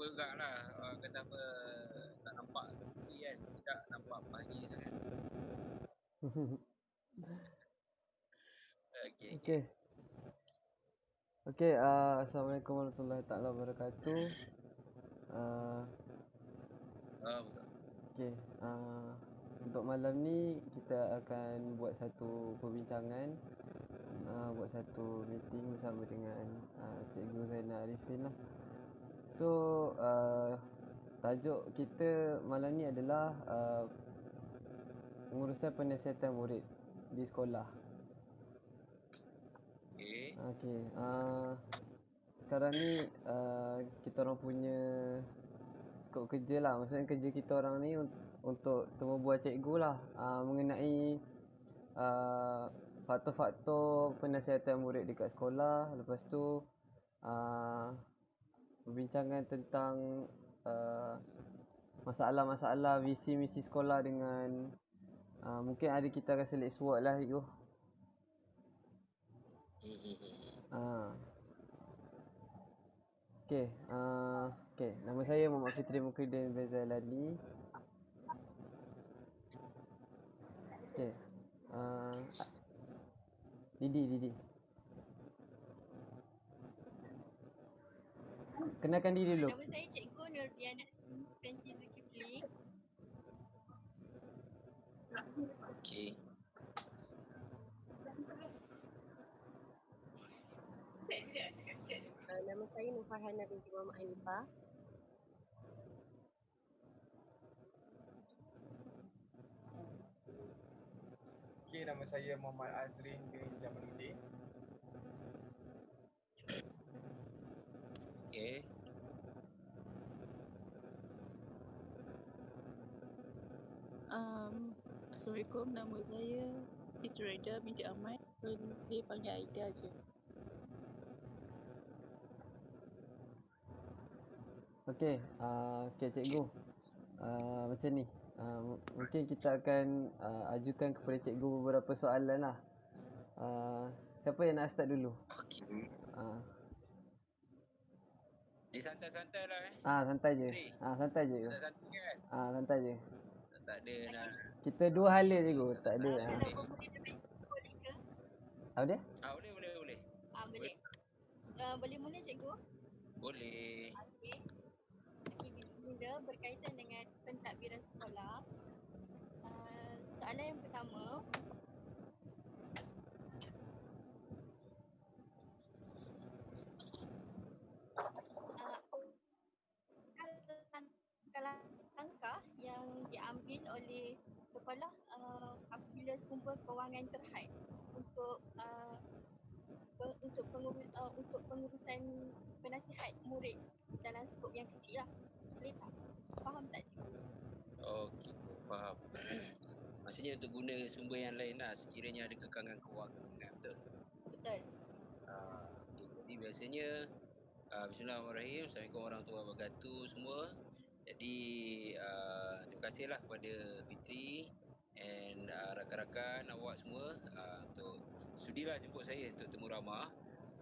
jugalah. Kata apa, tak nampak ni kan. Tidak nampak pagi sangat. Okey. Okey. Okey, Assalamualaikum warahmatullahi taala wabarakatuh. Betul. Okey, untuk malam ni kita akan buat satu perbincangan, buat satu meeting bersama dengan Cikgu Zainal Arifin lah. So, tajuk kita malam ni adalah pengurusan penasihatan murid di sekolah. Okey. Okey, sekarang ni kita orang punya skop kerja lah. Maksudnya kerja kita orang ni untuk temu bual cikgu lah, mengenai faktor-faktor penasihatan murid dekat sekolah. Lepas tu perbincangan tentang masalah-masalah visi misi sekolah dengan mungkin ada kita akan select SWOT lah cikgu. Okey, nama saya Muhammad Fitri Mukridin bin Zailani. Okey. Didi. Kenalkan diri dulu. Nama saya Cikgu Nurdiana Fenty Zulkifli. Okey. Nama saya Nur Farhana binti Muhammad Hanifah. Okey, nama saya Muhammad Azrin bin Jamaluddin. Okey. Assalamualaikum, nama saya Siti Reda binti Ahmad. Boleh panggil Aida je. Okey, cikgu. Macam ni. Mungkin kita akan ajukan kepada cikgu beberapa soalan lah. Siapa yang nak start dulu? Okey. Dia santai-santai lah Santai je. Fitri. Santai je. Santai kan? Santai je. Tak ada nak. Kita dua hala cikgu, tak ada. Kalau boleh boleh ke? Apa dia? Boleh. Boleh. Boleh mula cikgu? Boleh. Okey. Mula berkaitan dengan pentadbiran sekolah. Soalan yang pertama, langkah yang diambil oleh sekolah apabila sumber kewangan terhad untuk pengurusan penasihat murid dalam skop yang kecil lah. Boleh tak? Faham tak cikgu? Okey, faham. Maksudnya untuk guna sumber yang lain lah sekiranya ada kekangan kewangan, betul? Betul. Okay. Jadi biasanya Bismillahirrahmanirrahim. Assalamualaikum warahmatullahi wabarakatuh semua. Jadi terima kasihlah kepada Fitri and rakan-rakan awak semua untuk sudilah jemput saya untuk temu ramah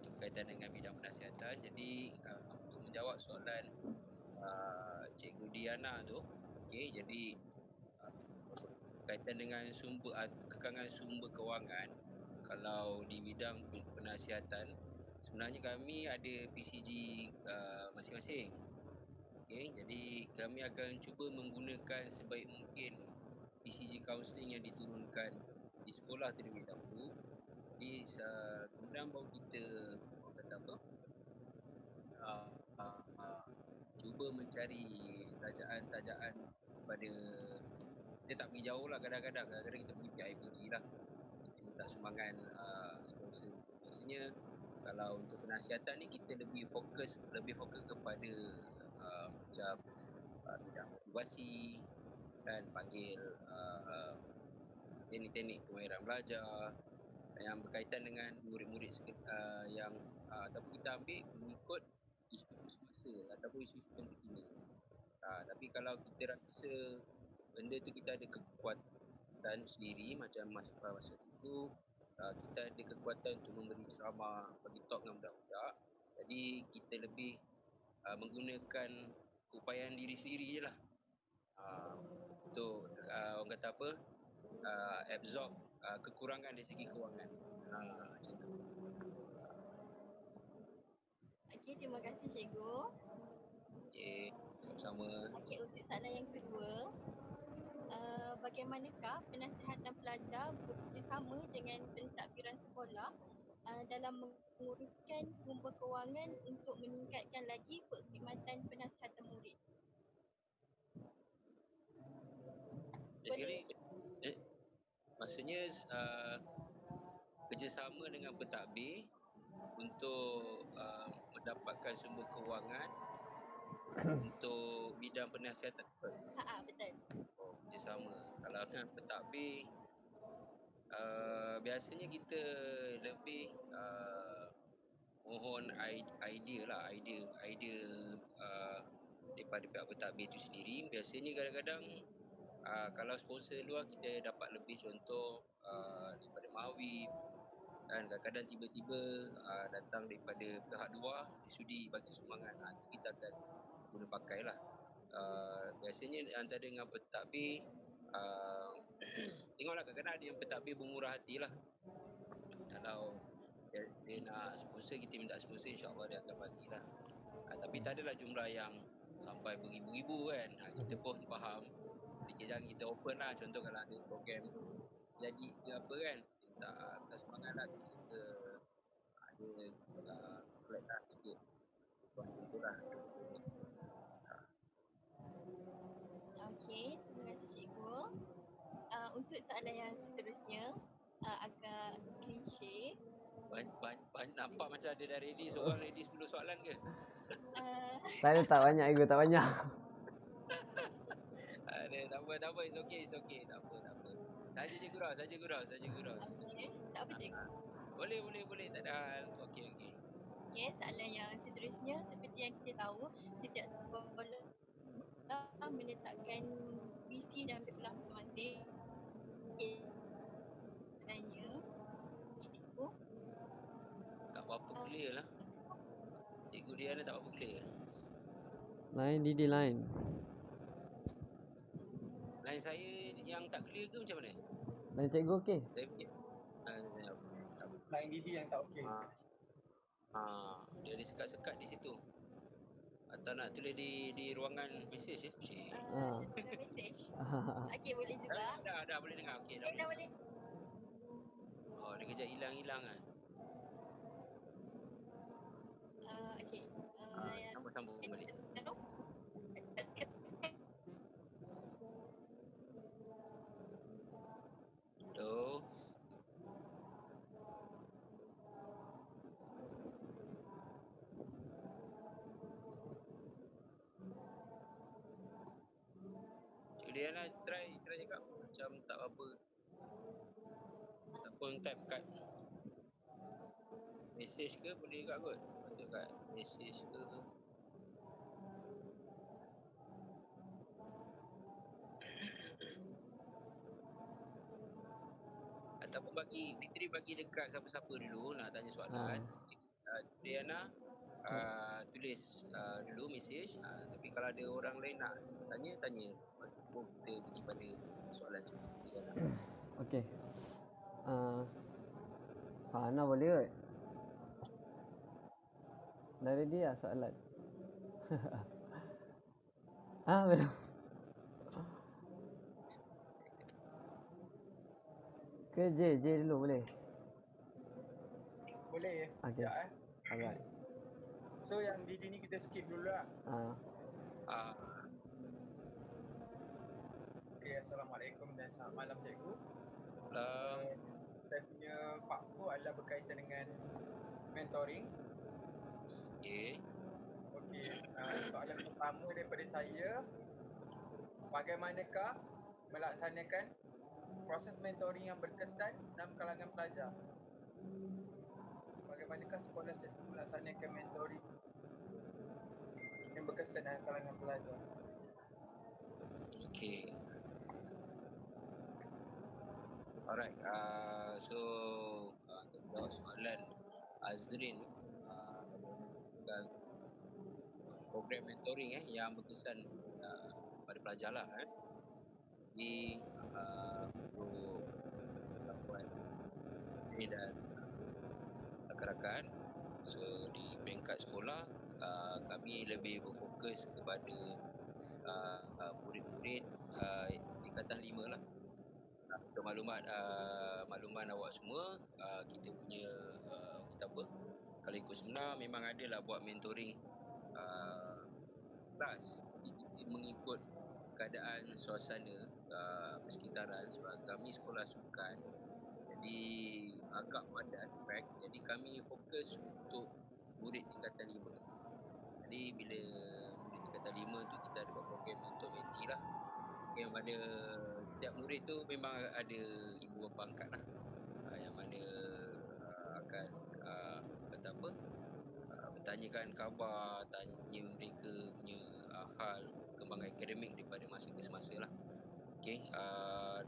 berkaitan dengan bidang penasihatan. Jadi untuk menjawab soalan Cikgu Diana tu, okey, jadi berkaitan dengan kekangan sumber kewangan, kalau di bidang penasihatan sebenarnya kami ada PCG masing-masing. Okey, jadi kami akan cuba menggunakan sebaik mungkin PCG counselling yang diturunkan di sekolah terlebih dahulu. Jadi kemudian baru kita cuba mencari tajaan-tajaan pada, kita tak pergi jauh lah, kadang-kadang kita pergi PIBG lah, kita minta sumbangan sponsor. Maksudnya kalau untuk penasihatan ni kita lebih fokus kepada macam bidang motivasi dan panggil teknik-teknik kemahiran belajar yang berkaitan dengan murid-murid yang ataupun kita ambil mengikut isu semasa ataupun isu terkini. Tapi kalau kita rasa benda tu kita ada kekuatan sendiri, macam masa itu kita ada kekuatan untuk memberi ceramah, bagi talk dengan budak-budak. Jadi kita lebih menggunakan keupayaan diri sendiri je lah. Untuk orang kata apa, absorb kekurangan dari segi kewangan. Macam tu. Okey, terima kasih cikgu. Okay, sama-sama. Okey, untuk soalan yang kedua, bagaimanakah penasihatan pelajar bekerjasama dengan pentadbiran sekolah dalam menguruskan sumber kewangan untuk meningkatkan lagi perkhidmatan penasihatan murid? Sekali, maksudnya kerjasama dengan pentadbir untuk mendapatkan sumber kewangan untuk bidang penasihatan. Betul. Kerjasama. Kalau dengan pentadbir, biasanya kita lebih mohon idea daripada pihak pentadbir itu sendiri. Biasanya kadang-kadang kalau sponsor luar kita dapat lebih, contoh daripada Mawib, dan kadang-kadang tiba-tiba datang daripada pihak luar disudi bagi sumbangan. Kita akan guna pakai lah. Biasanya antara dengan pentadbir, tengoklah, kadang-kadang ada yang pentadbir bermurah hati lah. Kalau dia nak sponsor, kita minta sponsor, insyaAllah dia akan bagilah. Tapi tak adalah jumlah yang sampai beribu-ribu kan. Kita pun faham. Jangan kita open lah. Contoh kalau ada program jadi ke apa kan, kita minta semangat lah. Kita ada flat lah sikit. Itu lah. Okey, terima kasih cikgu. Untuk soalan yang seterusnya, agak klise. Nampak macam ada dah ready, seorang ready 10 soalan ke? Saya tak banyak ego, tak banyak. Tak apa, it's okay, tak apa. Saja je gurau. Okey, tak apa cikgu. Boleh, tak ada hal. Okey. Okey, soalan yang seterusnya, seperti yang kita tahu, setiap sekolah meletakkan visi dalam sekolah masing-masing. Tanya, cikgu. Tak apa-apa clear lah. Cikgu Diana tak apa clear. Lain Didi lain. Lain saya yang tak clear ke macam mana? Lain cikgu okey. Saya fikir. Lain Didi yang tak okey. Dia ada sekat-sekat di situ. Atau nak tulis di ruangan mesej ya? Ruangan mesej. Okey, boleh juga. Dah boleh dengar. Okey, dah boleh. Dia kejap hilang kan. Okey. Sambung balik. Hello. Dia nak try cakap macam tak apa. Ataupun type kat mesej ke boleh juga kot. Ada kat mesej ke. Ataupun Fitri bagi dekat siapa-siapa dulu nak tanya soalan. Diana tulis dulu mesej. Tapi kalau ada orang lain nak tanya. Kita pergi pada soalan Diana. Okey. Ana boleh kot? Dah ready lah soalan? Belum. Ke J dulu boleh? Boleh. Okey. Ya, Alright. So yang Didi ni kita skip dulu lah. Okay, Assalamualaikum dan selamat malam cikgu. Saya punya faktor adalah berkaitan dengan mentoring. Okay. Soalan pertama daripada saya, bagaimanakah melaksanakan proses mentoring yang berkesan dalam kalangan pelajar? Bagaimanakah sekolah melaksanakan mentoring yang berkesan dalam kalangan pelajar? Okay. Alright. So untuk jawab soalan Azrin, program mentoring yang berkesan pada pelajar lah. Jadi untuk kawan ini dan rakan-rakan, so di peringkat sekolah kami lebih berfokus kepada murid-murid tingkatan 5 lah. Untuk makluman awak semua, kita punya kalau ikut seminar memang adalah buat mentoring kelas. Kita mengikut keadaan suasana persekitaran sebab kami sekolah sukan, jadi agak padat track. Jadi kami fokus untuk murid tingkatan 5. Jadi bila murid tingkatan 5 tu kita ada buat program untuk menti lah. Yang mana setiap murid tu memang ada ibu bapa angkat lah, yang mana akan bertanyakan khabar, tanya mereka punya hal kembangan akademik daripada masa ke semasa lah. Okay.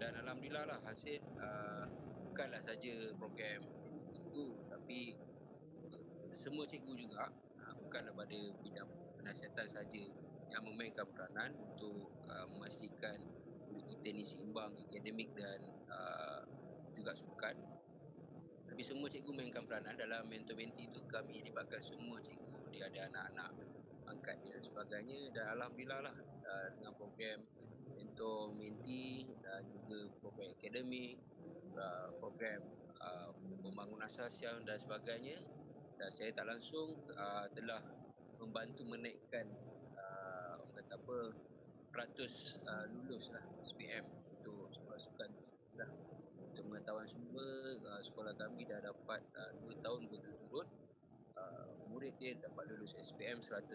Dan alhamdulillah lah hasil bukanlah saja program cikgu, tapi semua cikgu juga, bukan daripada bidang penasihatan saja yang memainkan peranan untuk memastikan murid kita ni seimbang akademik dan juga sukan. Tapi semua cikgu mainkan peranan dalam mentor-menti itu. Kami libatkan semua cikgu. Dia ada anak-anak angkat dia dan sebagainya. Dan alhamdulillah lah dengan program mentor-menti dan juga program akademik, program pembangunan asasian dan sebagainya, dan saya tak langsung telah membantu menaikkan peratus lulus lah SPM untuk sekolah sukan lah. Untuk pengetahuan semua, sekolah kami dah dapat 2 tahun berturut-turut murid dia dapat lulus SPM 100%.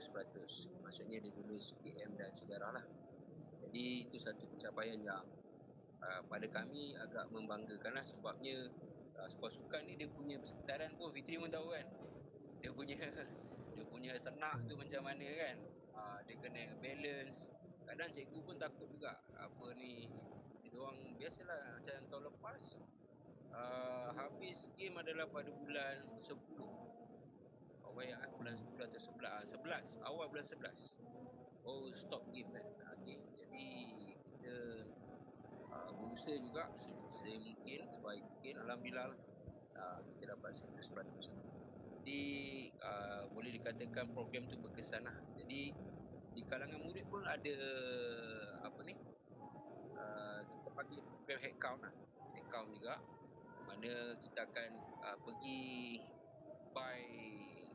Maksudnya dia lulus PM dan sejarah lah. Jadi itu satu pencapaian yang pada kami agak membanggakan lah, sebabnya sekolah sukan ni dia punya persekitaran pun Fitri pun tahu kan. Dia punya senak tu macam mana kan. Dia kena balance. Kadang cikgu pun takut juga. Apa ni, dia orang biasalah macam tahun lepas habis game adalah pada bulan 10. Bulan 10 atau 11, awal bulan 11. Oh, stop game kan. Okay. Jadi kita berusaha juga semungkin, sebaik mungkin. Alhamdulillah kita dapat 100%. Jadi boleh dikatakan program tu berkesan lah. Jadi di kalangan murid pun ada kita panggil program headcount lah. Headcount juga, mana kita akan pergi by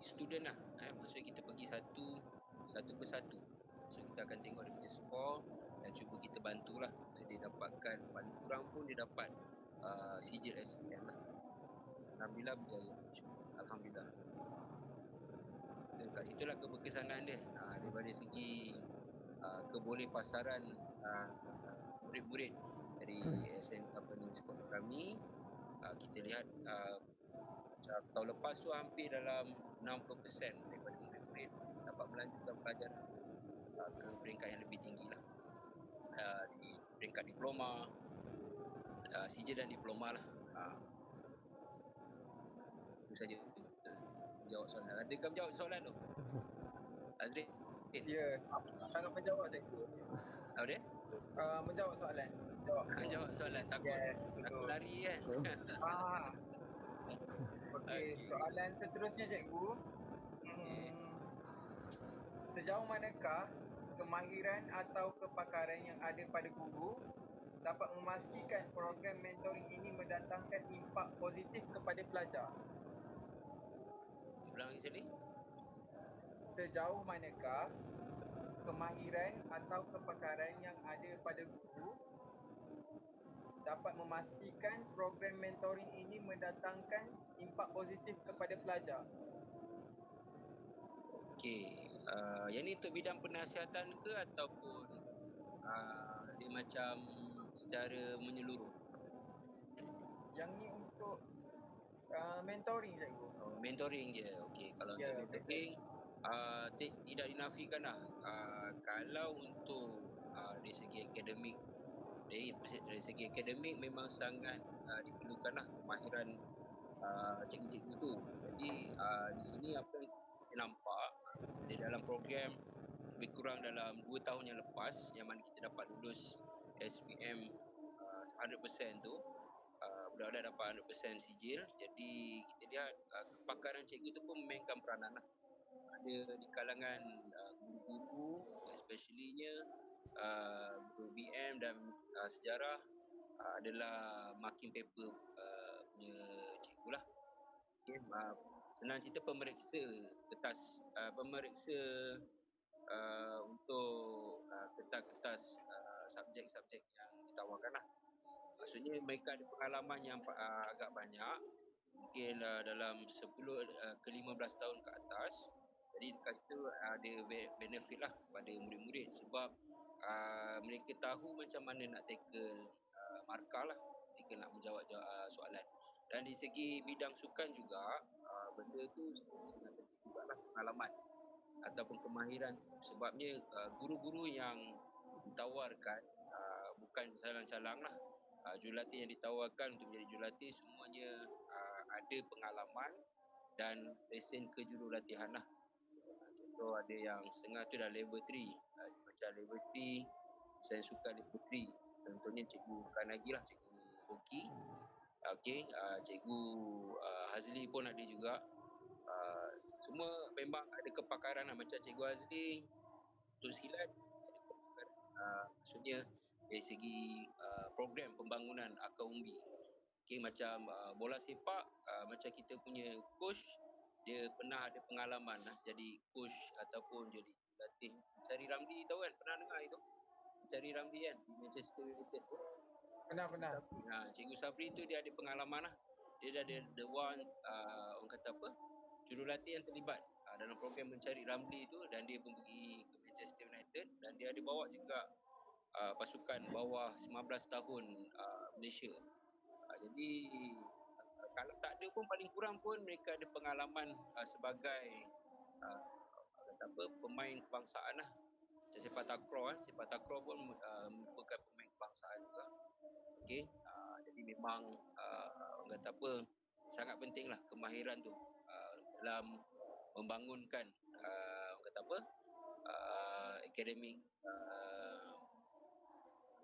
student lah. Maksudnya kita pergi satu persatu. So kita akan tengok dia punya skor dan cuba kita bantulah. Dia dapatkan, paling kurang pun dia dapat sijil SPM lah. Alhamdulillah berjaya. Alhamdulillah. Kat situlah keberkesanan dia. Daripada segi kebolehpasaran murid-murid dari sekolah kami, kita lihat tahun lepas tu hampir dalam 60% daripada murid-murid dapat melanjutkan pelajaran ke peringkat yang lebih tinggi lah, di peringkat diploma, sijil dan diploma lah. Itu saja jawab soalan. Adakah menjawab soalan tu? Azri? Ya, sangat menjawab cikgu. Apa dia? Menjawab soalan. Menjawab soalan. Takut betul. lari kan? Okey, soalan seterusnya cikgu. Sejauh manakah kemahiran atau kepakaran yang ada pada guru dapat memastikan program mentoring ini mendatangkan impak positif kepada pelajar? Ulang lagi sekali. Sejauh manakah kemahiran atau kepakaran yang ada pada guru dapat memastikan program mentoring ini mendatangkan impak positif kepada pelajar? Okey, yang ni untuk bidang penasihatan ke ataupun dia macam secara menyeluruh? Yang ni untuk mentoring cikgu. Mentoring je. Okey, kalau untuk mentoring tidak dinafikan lah. Kalau untuk dari segi akademik, dari segi akademik memang sangat diperlukanlah kemahiran cikgu-cikgu tu. Jadi di sini apa yang kita nampak di dalam program lebih kurang dalam 2 tahun yang lepas, yang mana kita dapat lulus SPM 100% tu, budak-budak dapat 100% sijil. Jadi kita lihat kepakaran cikgu tu pun memainkan peranan lah. Ada di kalangan guru-guru, especially-nya guru BM dan sejarah, adalah marking paper punya cikgu lah. Okay, senang cerita pemeriksa kertas, pemeriksa untuk kertas-kertas subjek-subjek yang ditawarkan lah. Maksudnya mereka ada pengalaman yang agak banyak, mungkin dalam 10 ke 15 tahun ke atas. Jadi dekat situ ada benefit lah pada murid-murid, sebab mereka tahu macam mana nak tackle markah lah ketika nak menjawab soalan. Dan di segi bidang sukan juga, benda tu sangat penting juga lah, pengalaman ataupun kemahiran. Sebabnya guru-guru yang ditawarkan bukan calang-calang lah. Jurulatih yang ditawarkan untuk menjadi jurulatih semuanya ada pengalaman dan lesen kejurulatihan lah. Contoh ada yang setengah tu dah level 3, macam level 3 sains sukan level 3. Contohnya cikgu bukan lagi lah, cikgu hoki. Okay, cikgu Hazli pun ada juga. Semua memang ada kepakaran lah. Macam cikgu Hazli untuk silat ada kepakaran, maksudnya dari segi program pembangunan akar umbi. Okay, macam bola sepak, macam kita punya coach, dia pernah ada pengalaman lah jadi coach ataupun jadi latih. Mencari Ramli tahu kan, pernah dengar itu? Mencari Ramli kan, di Manchester United tu. Pernah. Cikgu Sabri tu dia ada pengalaman lah. Dia dah ada the one, orang kata apa, jurulatih yang terlibat dalam program Mencari Ramli tu, dan dia pun pergi ke Manchester United dan dia ada bawa juga pasukan bawah 19 tahun Malaysia. Jadi kalau tak ada pun, paling kurang pun mereka ada pengalaman sebagai kata apa, pemain kebangsaan lah. Macam sepak takraw, sepak takraw pun merupakan pemain kebangsaan juga. Okey, jadi memang orang kata apa, sangat penting lah kemahiran tu dalam membangunkan orang kata apa, akademik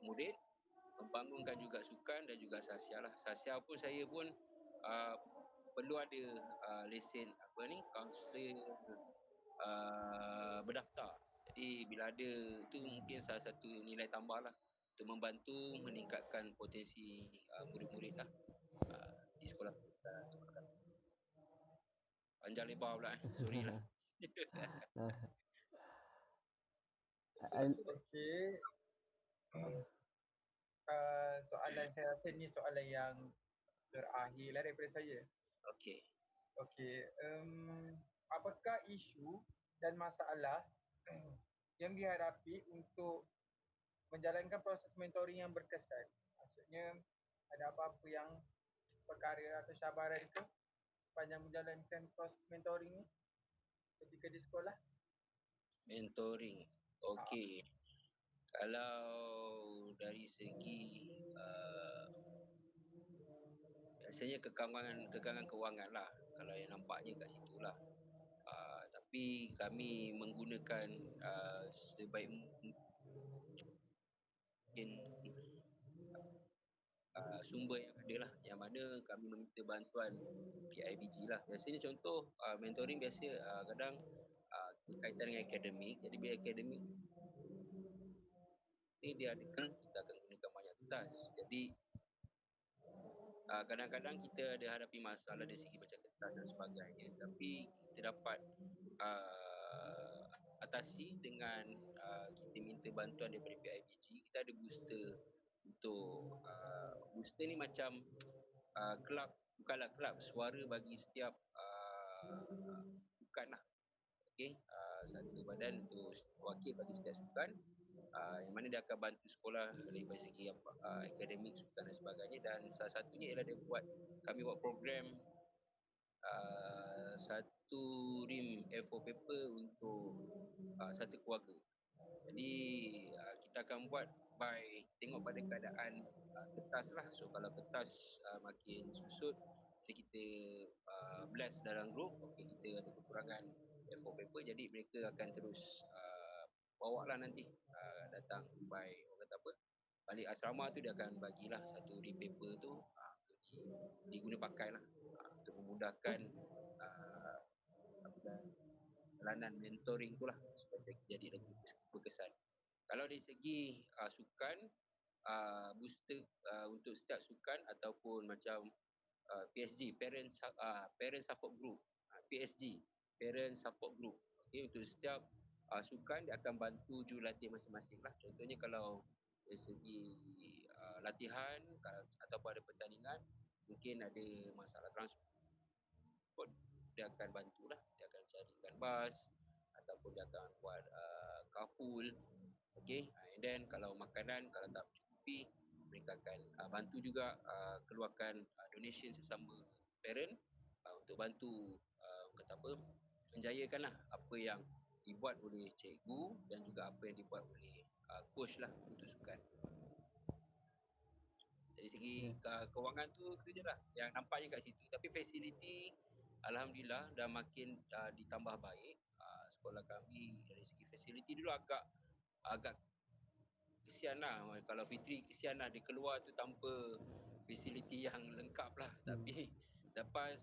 murid, membangunkan juga sukan dan juga sasia lah. Sasia pun saya pun perlu ada lesen apa ni, kaunselor berdaftar. Jadi bila ada tu mungkin salah satu nilai tambah lah untuk membantu meningkatkan potensi murid-murid lah di sekolah kita. Panjang lebar pula sorry lah. Okey. Soalan saya rasa ni soalan yang terakhir lah daripada saya. Okey. Apakah isu dan masalah yang dihadapi untuk menjalankan proses mentoring yang berkesan? Maksudnya ada apa-apa yang perkara atau cabaran ke sepanjang menjalankan proses mentoring ni ketika di sekolah? Mentoring. Okey. Kalau dari segi biasanya kekangan kewangan lah, kalau yang nampaknya kat situ lah. Tapi kami menggunakan sebaik mungkin sumber yang ada lah, yang mana kami meminta bantuan PIBG lah. Biasanya contoh mentoring biasa kadang berkaitan dengan akademik. Jadi bila akademik ni dia adakan, kita akan gunakan banyak kertas. Jadi kadang-kadang kita ada hadapi masalah dari segi macam kertas dan sebagainya, tapi kita dapat atasi dengan kita minta bantuan daripada PIBG. Kita ada booster untuk booster ni macam kelab, bukanlah kelab, suara bagi setiap sukan lah. Okey, satu badan untuk wakil bagi setiap sukan, yang mana dia akan bantu sekolah dari segi akademik, sukan dan sebagainya. Dan salah satunya ialah kami buat program satu rim A4 paper untuk satu keluarga. Jadi kita akan buat by tengok pada keadaan kertas lah. So kalau kertas makin susut, jadi kita blast dalam group. Okay, kita ada kekurangan A4 paper, jadi mereka akan terus bawa lah nanti datang by orang kata apa, balik asrama tu dia akan bagilah satu ream paper tu diguna pakai lah untuk memudahkan pelanan mentoring tu lah supaya jadi lagi berkesan. Kalau dari segi sukan, booster untuk start sukan ataupun macam PSG, Parent Support Group, PSG, Parent Support Group. Okay, untuk setiap sukan dia akan bantu jurulatih masing-masing lah. Contohnya kalau dari segi latihan ataupun ada pertandingan, mungkin ada masalah transport, dia akan bantulah, dia akan carikan bas ataupun dia akan buat carpool. Okay, and then kalau makanan kalau tak mencukupi, mereka akan bantu juga keluarkan donation sesama parent untuk bantu kata apa, menjayakanlah apa yang dibuat oleh cikgu dan juga apa yang dibuat oleh coach lah untuk sukan. Dari segi kewangan tu je lah yang nampaknya kat situ. Tapi fasiliti alhamdulillah dah makin ditambah baik. Sekolah kami dari segi fasiliti dulu agak kesian lah. Kalau Fitri kesian lah dia keluar tu tanpa fasiliti yang lengkap lah. Tapi lepas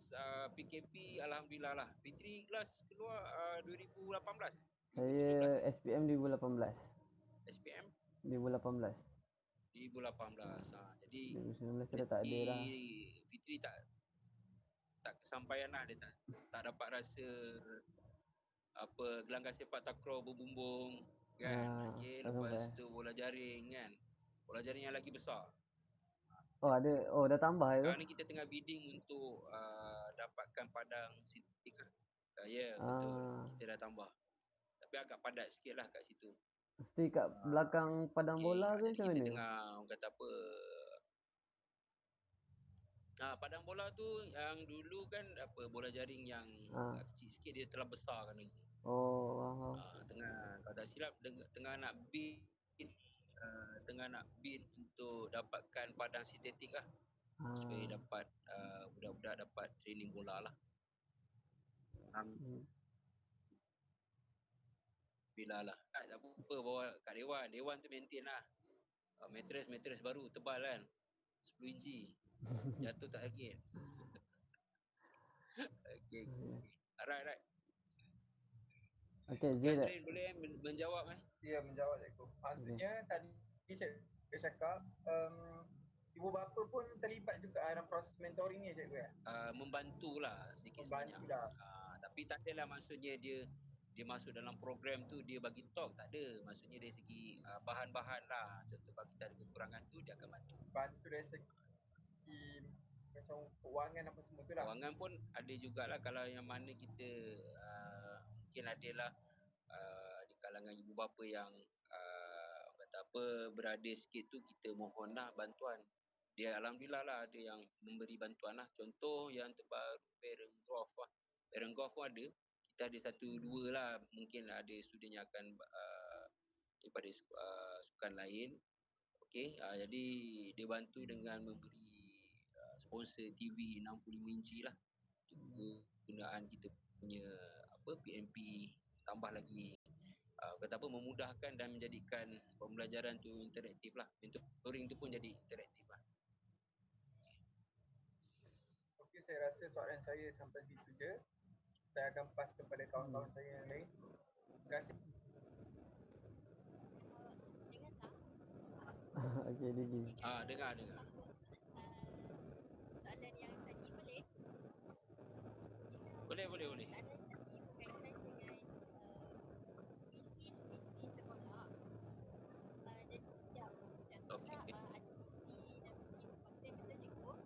PKP alhamdulillah lah. Fitri kelas keluar 2018. Saya SPM 2018. SPM 2018. 2018. Jadi 2019 dah tak ada dah. Fitri tak kesampaian lah. Dia tak dapat rasa apa gelanggang sepak takraw berbumbung kan. Okay, lepas tu bola jaring kan. Bola jaring yang lagi besar. Oh ada, dah tambah itu. Sekarang ni kita tengah bidding untuk dapatkan padang sintetik lah. Ya, betul. Kita dah tambah. Tapi agak padat sikit lah kat situ. Mesti kat belakang padang bola ke macam mana? Kita tengah kata apa, padang bola tu yang dulu kan apa bola jaring yang kecil sikit dia telah besarkan lagi. Tengah kalau tak silap tengah nak bid untuk dapatkan padang sintetik lah. Supaya dapat budak-budak dapat training bola lah. Bila lah. Tak apa bawa kat Dewan tu maintain lah. Mattress baru tebal kan. 10 inci. Jatuh tak sakit. Okay. Alright. Okay, Azrin boleh menjawab Ya, menjawab cikgu. Maksudnya tadi saya cakap ibu bapa pun terlibat juga dalam proses mentoring ni cikgu ya? Membantulah sikit sebanyak. Tapi tak adalah maksudnya dia masuk dalam program tu dia bagi talk, tak ada. Maksudnya dari segi bahan-bahan lah. Contoh kalau kita ada kekurangan tu dia akan bantu. Bantu dari segi macam kewangan apa semua tu lah. Kewangan pun ada jugalah kalau yang mana kita mungkin adalah di kalangan ibu bapa yang kata apa berada sikit tu kita mohonlah bantuan. Dia alhamdulillah lah ada yang memberi bantuan lah. Contoh yang terbaru parent golf lah. Parent golf pun ada. Kita ada 1-2 lah. Mungkin ada student yang akan daripada sukan lain. Okay, jadi dia bantu dengan memberi sponsor TV 65 inci lah. Penggunaan kita punya PMP, tambah lagi kata apa memudahkan dan menjadikan pembelajaran tu interaktif lah. Mentoring tu pun jadi interaktif lah. Okey, saya rasa soalan saya sampai situ je. Saya akan pass kepada kawan-kawan saya yang lain. Terima kasih. Dengar tak? Okey, Digi. Dengar. Soalan yang tadi boleh? Boleh. Soalan tadi berkaitan dengan visi sekolah. Jadi setiap sekolah ada visi dan misi masing-masing, betul cikgu?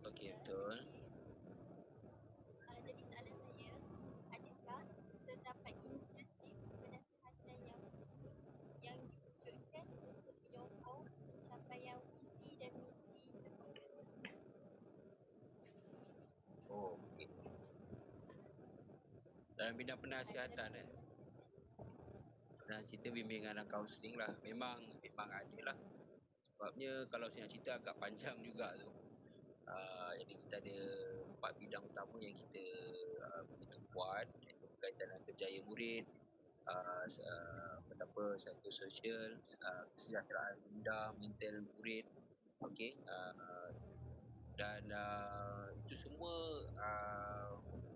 Okey, betul. Jadi soalan saya, adakah terdapat inisiatif penasihatan yang khusus yang diwujudkan untuk menyokong pencapaian visi dan misi sekolah? Okey. Dalam bidang penasihatan dan cerita bimbingan dan kaunseling lah. Memang ada lah. Sebabnya kalau saya nak cerita agak panjang juga tu. Jadi kita ada 4 bidang utama yang kita buat, iaitu berkaitan dengan kerjaya murid, Psikososial, kesejahteraan minda, mental murid, okey, dan itu semua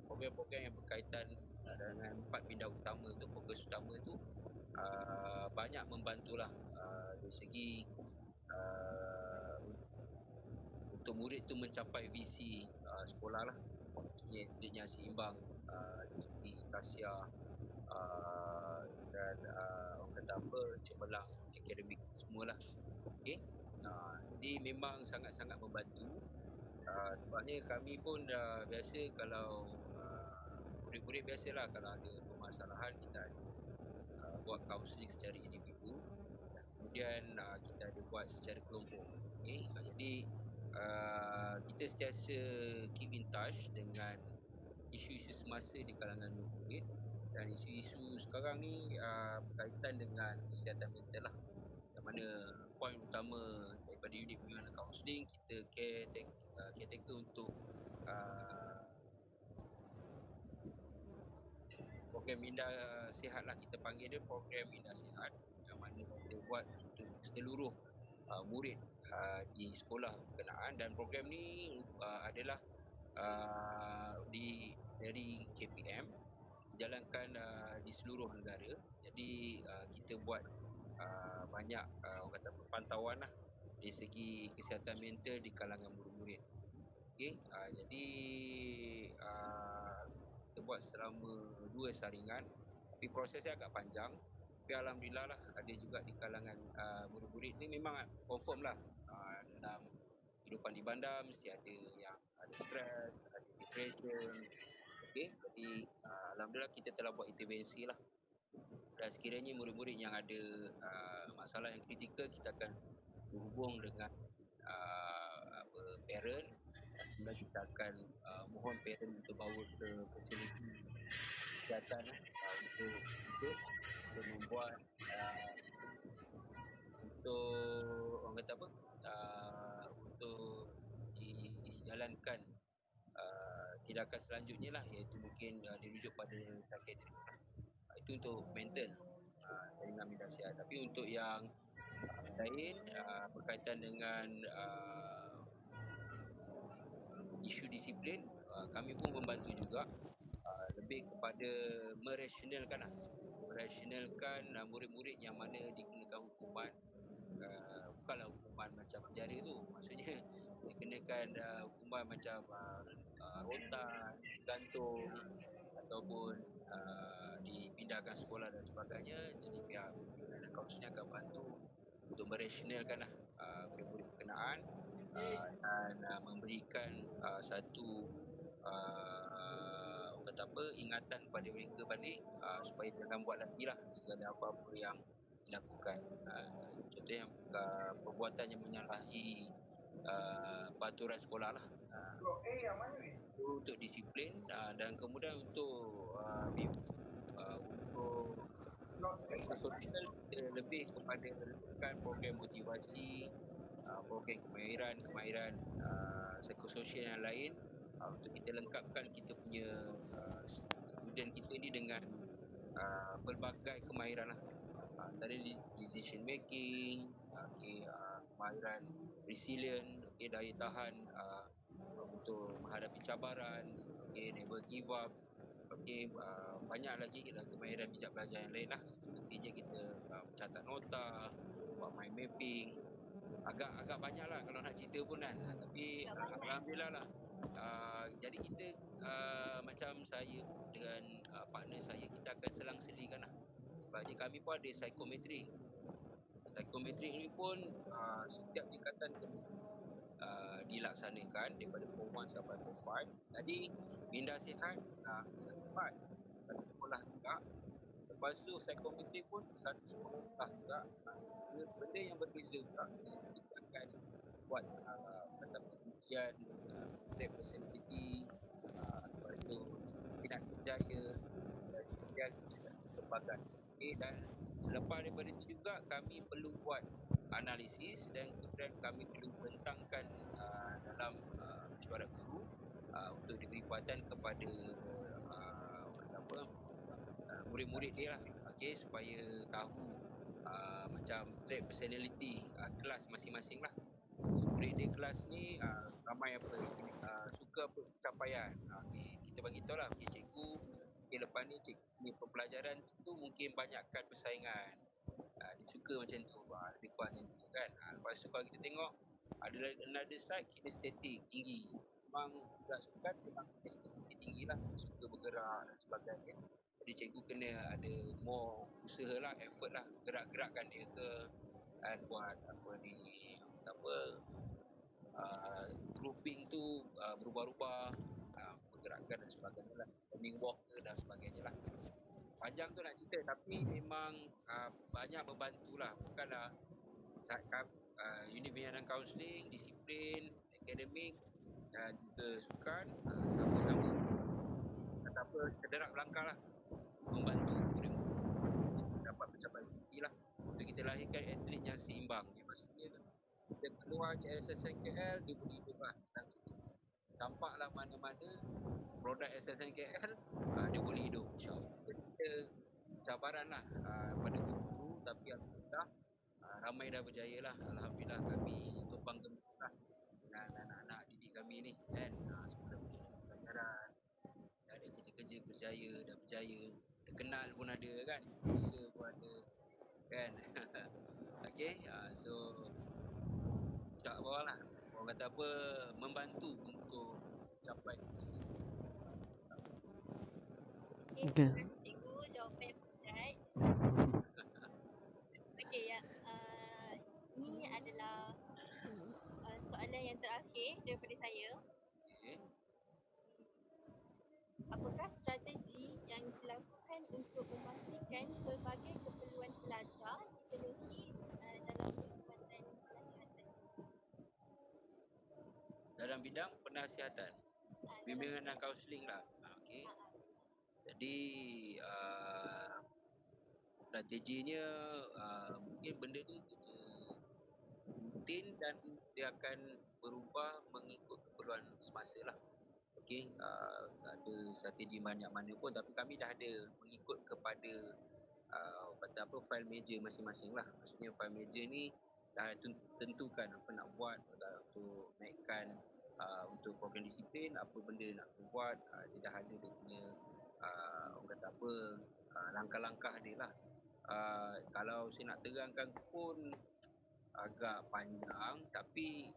program-program yang berkaitan dengan 4 bidang utama tu, fokus utama tu banyak membantulah dari segi untuk murid tu mencapai visi sekolah lah, maksudnya didiknya seimbang dari segi rahsia dan orang kata apa, cemerlang akademik semualah. Okey. Jadi memang sangat-sangat membantu. Sebabnya kami pun dah biasa kalau murid-murid biasalah kalau ada permasalahan kita buat kaunseling secara individu, kemudian kita ada buat secara kelompok. Okey. Jadi kita sentiasa keep in touch dengan isu-isu semasa di kalangan murid, dan isu-isu sekarang ni berkaitan dengan kesihatan mental lah, yang mana poin utama daripada unit pengurusan kaunseling, kita caretaker untuk program minda sihat lah, kita panggil dia program minda sihat, yang mana kita buat untuk seluruh murid di sekolah berkenaan. Dan program ni adalah dari KPM, dijalankan di seluruh negara. Jadi kita buat banyak orang kata pantauan lah dari segi kesihatan mental di kalangan murid-murid. Okey, jadi kita buat selama 2 saringan, tapi prosesnya agak panjang. Tapi alhamdulillah lah, ada juga di kalangan murid-murid ni memang confirm lah dalam kehidupan di bandar mesti ada yang ada stres, ada depression. Okey, jadi alhamdulillah kita telah buat intervensi lah, dan sekiranya murid-murid yang ada masalah yang kritikal, kita akan berhubung dengan parent, kemudian kita akan mohon parent untuk bawa ke fasiliti kesihatan untuk membuat untuk orang kata apa, untuk dijalankan tindakan selanjutnya lah, iaitu mungkin dirujuk pada psikiatrik. Itu untuk mental, jaringan minda sihat. Tapi untuk yang lain berkaitan dengan isu disiplin, kami pun membantu juga, lebih kepada merasionalkan murid-murid yang mana dikenakan hukuman, bukanlah hukuman macam penjara tu, maksudnya dikenakan hukuman macam rotan, gantung, ataupun dipindahkan sekolah dan sebagainya. Jadi pihak kaunseling akan bantu untuk merasionalkan murid-murid berkenaan, dan memberikan satu kata apa, ingatan kepada mereka balik, supaya jangan buat lagi lah segala apa-apa yang dilakukan. Contohnya perbuatan yang menyalahi peraturan sekolah lah. Itu untuk disiplin, dan kemudian untuk sosial, kita lebih kepada letakkan program motivasi, program kemahiran psikososial yang lain, untuk kita lengkapkan kita punya student kita ni dengan pelbagai kemahiran lah, antara decision making, kemahiran resilient, daya tahan untuk menghadapi cabaran, never give up, banyak lagi kemahiran bijak belajar yang lain lah. Sepertinya kita mencatat nota, buat mind mapping, agak banyak lah kalau nak cerita pun kan. Tapi alhamdulillah lah. Jadi kita macam saya dengan partner saya, kita akan selang-selikan lah. Sebabnya kami pun ada psikometrik ni pun setiap tingkatan kena dilaksanakan daripada form 1 sampai form 5. Jadi minda sihat satu sekolah juga. Lepas tu psikometrik pun satu sekolah juga. Benda yang berbeza juga. Kita akan buat ujian lab personality, lepas tu minat kerjaya, dan berbagai. Dan selepas daripada itu juga kami perlu buat analisis, dan kemudian kami perlu bentangkan dalam mesyuarat guru untuk diberi perhatian kepada murid-murid dia lah. okay, supaya tahu macam trait personality kelas masing-masing lah. Murid dia kelas ni ramai apa suka apa pencapaian. Okay, kita bagi tahu lah, okay, cikgu lepas ni pembelajaran tu mungkin banyakkan persaingan. Dia suka macam tu, lebih kurang macam tu kan. Lepas tu kalau kita tengok ada another side, kinestetik tinggi. Memang budak sukan memang kinestetik tinggi lah, suka bergerak dan sebagainya. Jadi cikgu kena ada more usaha lah, effort lah, gerak-gerakkan dia ke buat apa ni, apa grouping tu berubah-ubah, pergerakan dan sebagainya lah, morning walk ke dan sebagainya lah. Panjang tu nak cerita, tapi memang banyak membantu lah. Bukanlah unit penyiaran kaunseling, disiplin, akademik dan juga sukan sama-sama kata apa, terderak belangkah lah, membantu murid-murid dapat mencapai tinggi lah. Untuk kita lahirkan atlet yang seimbang. Maksudnya dia keluar di SSN KL, dia boleh hidup lah. Tampaklah mana-mana produk SSN KL, dia boleh hidup, insyaAllah. Jadi kita cabaran lah pada guru, tapi alhamdulillah ramai dah berjaya lah. Alhamdulillah kami tumpang gembira lah dengan anak-anak didik kami ni kan. Sekolah pelajaran, dah ada kerja-kerja berjaya, dah berjaya, terkenal pun ada kan, usaha pun ada kan. Okay, so insyaAllah lah, orang kata apa, membantu untuk capai misi. Okay, terima kasih cikgu, jawapan yang pandai. Okay, ya, ni adalah soalan yang terakhir daripada saya. Okay. Apakah strategi yang dilakukan untuk memastikan pelbagai keperluan pelajar dipenuhi dalam perkhidmatan penasihatan? Dalam bidang penasihatan, bimbingan dan kaunseling lah. Okay. Jadi strateginya mungkin benda ni rutin dan dia akan berubah mengikut keperluan semasa lah. Okay, ada strategi banyak mana pun, tapi kami dah ada mengikut kepada kata apa, file major masing-masing lah. Maksudnya file major ni dah tentukan apa nak buat untuk naikkan untuk program disiplin, apa benda nak buat, dia dah ada dia punya orang kata apa, langkah-langkah dia lah. Kalau saya nak terangkan pun agak panjang, tapi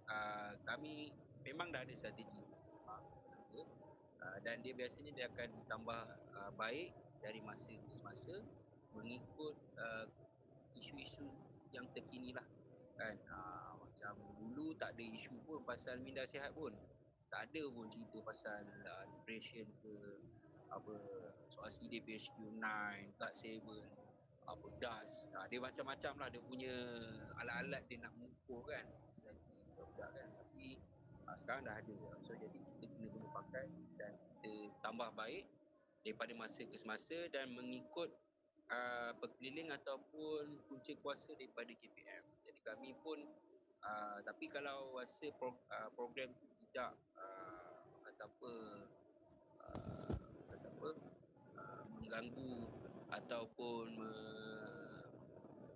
kami memang dah ada strategi dan dia biasanya dia akan tambah baik dari masa ke semasa mengikut isu-isu yang terkini lah kan. Macam dulu tak ada isu pun pasal minda sihat pun, tak ada pun cerita pasal depression ke apa, soal CDP HQ9, GUT7, apa DAS, dia macam-macam lah, dia punya alat-alat dia nak mengukur kan budak kan. Tapi sekarang dah ada, so jadi kita kena guna pakai dan kita tambah baik daripada masa ke semasa dan mengikut perkeliling ataupun punca kuasa daripada KPM. Jadi kami pun tapi kalau rasa program tu tidak kata apa mengganggu ataupun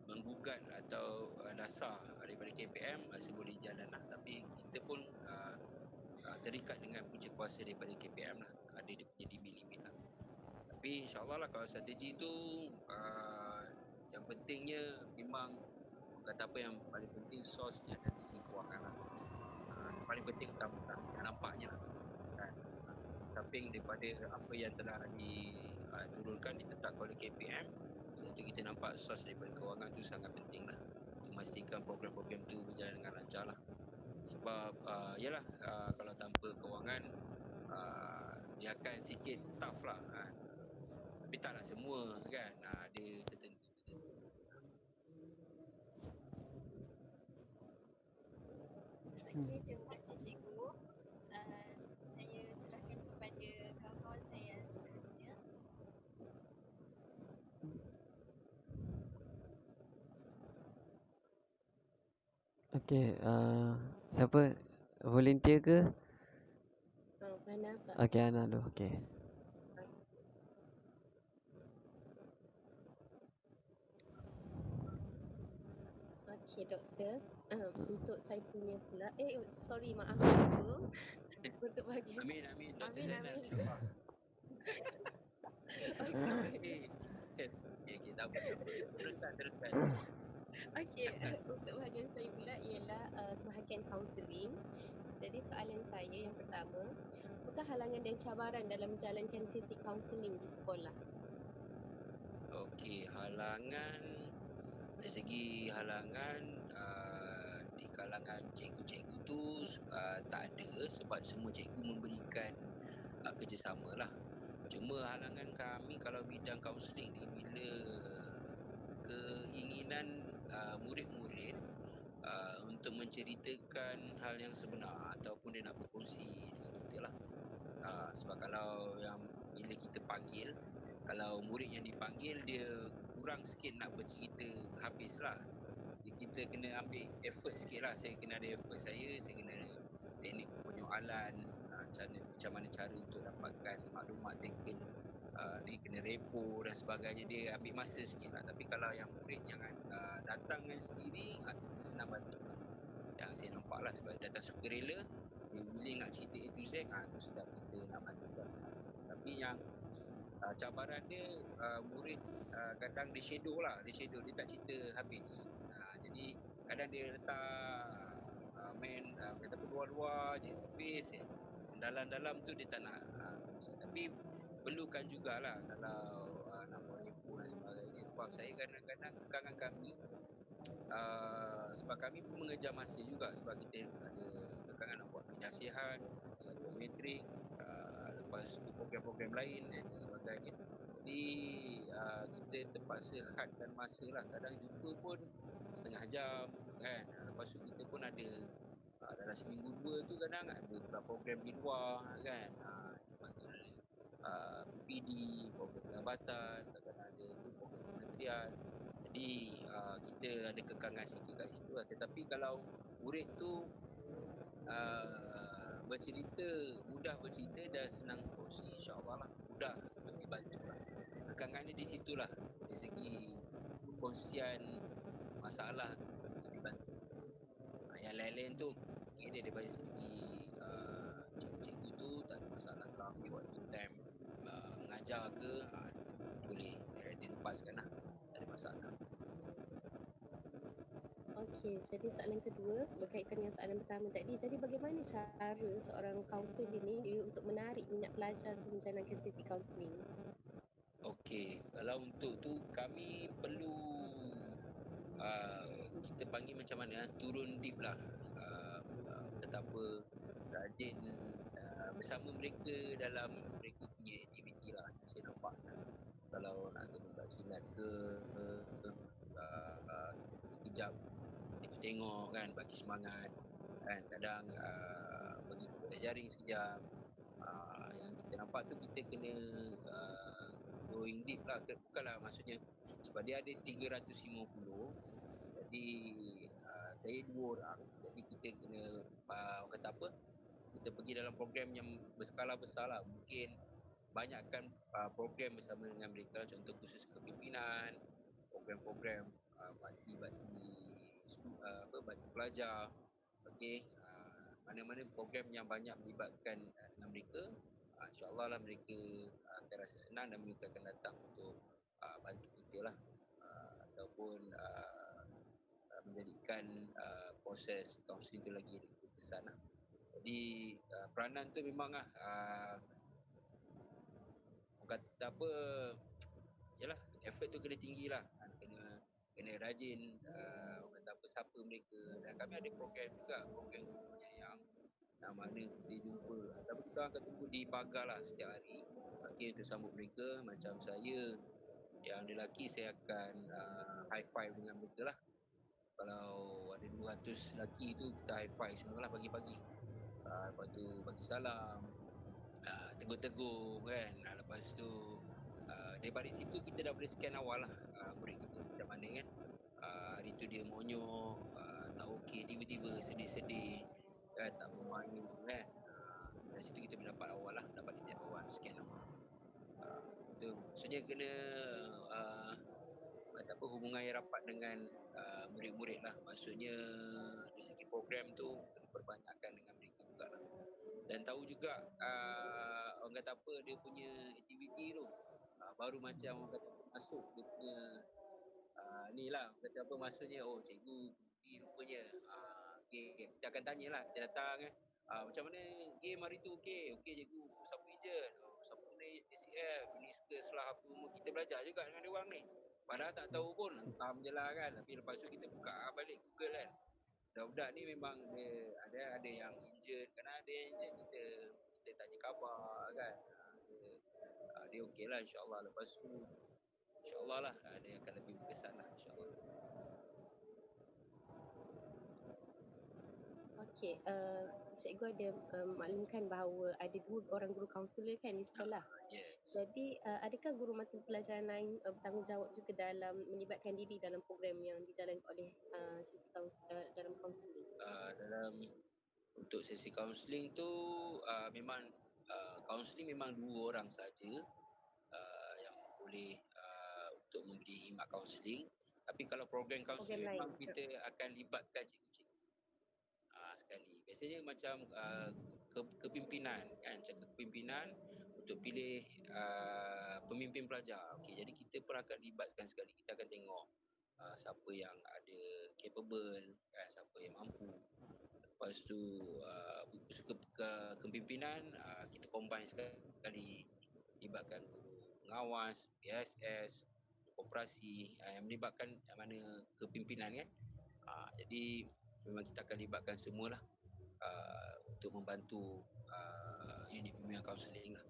menggugat atau dasar daripada KPM, masih boleh jalan lah. Tapi kita pun terikat dengan punca kuasa daripada KPM lah, ada dia punya limit lah. Tapi insyaAllah lah, kalau strategi tu yang pentingnya memang kata apa, yang paling penting source-nya dari segi kewangan lah. Yang paling penting utama lah, yang nampaknya lah kan. Samping daripada apa yang telah diturunkan, ditetapkan oleh KPM, sehingga kita nampak source daripada kewangan tu sangat penting lah untuk memastikan program-program tu berjalan dengan lancar lah. Sebab yalah, kalau tanpa kewangan dia akan sikit tough lah kan. Tapi taklah semua kan, dia tertentu. Okey, terima kasih cikgu. Saya serahkan kepada kawan-kawan saya yang seterusnya. Okey, siapa? Volunteer ke? Mana Pak? Okey, Ana dulu. Okey. Okey doktor, untuk saya punya pula maaf dulu untuk bahagian Amin, Dr. amin Zainal. amin. InsyaAllah. Okey. Okay, tak apa. Teruskan. Okey, untuk bahagian saya pula ialah bahagian kaunseling. Jadi soalan saya yang pertama, apakah halangan dan cabaran dalam menjalankan sesi kaunseling di sekolah? Okey, halangan dari segi halangan di kalangan cikgu-cikgu tu tak ada sebab semua cikgu memberikan kerjasama lah. Cuma halangan kami kalau bidang kaunseling ni bila keinginan murid-murid untuk menceritakan hal yang sebenar ataupun dia nak berkongsi dengan kita lah. Sebab kalau yang bila kita panggil, kalau murid yang dipanggil dia kurang sikit nak bercerita habis lah. Jadi kita kena ambil effort sikit lah. Saya kena ada effort saya kena teknik penyoalan, macam mana cara untuk dapatkan maklumat, tackle ni kena repo dan sebagainya. Dia ambil masa sikit lah. Tapi kalau yang murid yang datang dengan sendiri, kita senang bantu lah. Yang saya nampak lah sebab dia datang sukarela, dia willing nak cerita A to Z, tu sedap kita nak bantu lah. Tapi yang cabaran dia murid kadang dia shadow dia tak cerita habis. Jadi kadang dia letak main kata luar-luar je, surface je. Dalam-dalam tu dia tak nak tapi perlukan jugalah kalau nak buat repo dan sebagainya. Sebab saya kadang-kadang kekangan kami sebab kami pun mengejar masa juga sebab kita ada kekangan nak buat penasihat, psikometrik, lepas tu program-program lain dan sebagainya. Jadi kita terpaksa hadkan masa lah. Kadang jumpa pun setengah jam kan. Lepas tu kita pun ada dalam seminggu 2 tu kadang ada pula program di luar kan. Dipanggil PPD, program jabatan, kadang-kadang ada tu program kementerian. Jadi kita ada kekangan sikit kat situ lah. Tetapi kalau murid tu mudah bercerita dan senang kongsi, insyaAllah lah mudah untuk dibantu lah. Kekangannya di situ lah, dari segi perkongsian masalah tu untuk dibantu. Yang lain-lain tu kira daripada segi cikgu-cikgu tu tak ada masalah. Kalau ambil waktu time mengajar ke boleh dilepaskan lah, tak ada masalah. Okey, jadi soalan kedua berkaitan dengan soalan pertama tadi. Jadi bagaimana cara seorang kaunselor ni untuk menarik minat pelajar untuk menjalankan sesi kaunseling? Okey, kalau untuk tu kami perlu kita panggil macam mana, turun deep lah. Kata apa, rajin bersama mereka dalam mereka punya aktiviti lah yang saya nampak. Kalau nak kena buat silat ke, kita pergi kejap, tengok kan, bagi semangat kan. Kadang pergi ke bola jaring sekejap. Yang kita nampak tu kita kena going deep lah. Bukanlah maksudnya sebab dia ada 350, jadi saya 2 orang, jadi kita kena orang kata apa, kita pergi dalam program yang berskala besar lah. Mungkin banyakkan program bersama dengan mereka, contoh khusus kepimpinan, program-program bakti pelajar. Okey, mana-mana program yang banyak melibatkan dengan mereka, insyaAllah lah mereka akan rasa senang dan mereka akan datang untuk bantu kita lah, ataupun menjadikan proses kaunseling tu lagi berkesan lah. Jadi peranan tu memang lah orang kata apa, yalah, effort tu kena tinggi lah, kena rajin orang kata apa, sapa mereka. Dan kami ada program juga, program yang mana kita jumpa ataupun kita akan tunggu di pagar lah setiap hari. Okey, untuk sambut mereka. Macam saya yang lelaki, saya akan high five dengan mereka lah. Kalau ada 200 lelaki tu, kita high five semualah pagi-pagi. Lepas tu bagi salam, tegur-tegur kan. Lepas tu daripada situ kita dah boleh scan awal lah murid kita macam mana kan. Hari tu dia monyok, tak okey, tiba-tiba sedih-sedih kan, tak bermain kan. Dari situ kita boleh dapat awal lah, dapat detect awal, scan awal. Itu maksudnya kena kata apa, hubungan yang rapat dengan murid-murid lah. lah. Maksudnya dari segi program tu kena perbanyakkan dengan mereka jugalah. Dan tahu juga orang kata apa, dia punya aktiviti tu baru macam orang kata masuk dia punya ni lah, orang kata apa, maksudnya cikgu ni rupanya okay, kita akan tanyalah, kita datang macam mana game hari tu. Okey cikgu, siapa ejen, siapa ni ACF, ni setelah apa semua, kita belajar juga dengan dia orang ni. Padahal tak tahu pun, hentam je lah kan. Tapi lepas tu kita buka balik Google kan. Budak-budak ni memang dia ada yang injured, kerana ada yang injured kita tanya khabar kan. Dia okey lah, insyaAllah. Lepas tu insyaAllah lah dia akan lebih berkesan lah, insyaAllah. Okey, cikgu ada maklumkan bahawa ada 2 orang guru kaunselor kan di sekolah. Yes. Jadi adakah guru mata pelajaran lain bertanggungjawab juga dalam melibatkan diri dalam program yang dijalankan oleh sesi dalam kaunseling? Untuk sesi kaunseling tu memang kaunseling memang 2 orang saja yang boleh untuk memberi khidmat kaunseling. Tapi kalau program kaunseling Program memang lain. kita akan libatkan cikgu-cikgu sekali. Biasanya macam kepimpinan kan, cakap kepimpinan untuk pilih pemimpin pelajar. Okey, jadi kita pun akan libatkan sekali. Kita akan tengok siapa yang ada capable kan, siapa yang mampu. Lepas tu kepimpinan kita combine sekali, libatkan guru pengawas, PSS, koperasi yang melibatkan yang mana kepimpinan kan. Jadi memang kita akan libatkan semualah untuk membantu unit bimbingan kaunseling lah.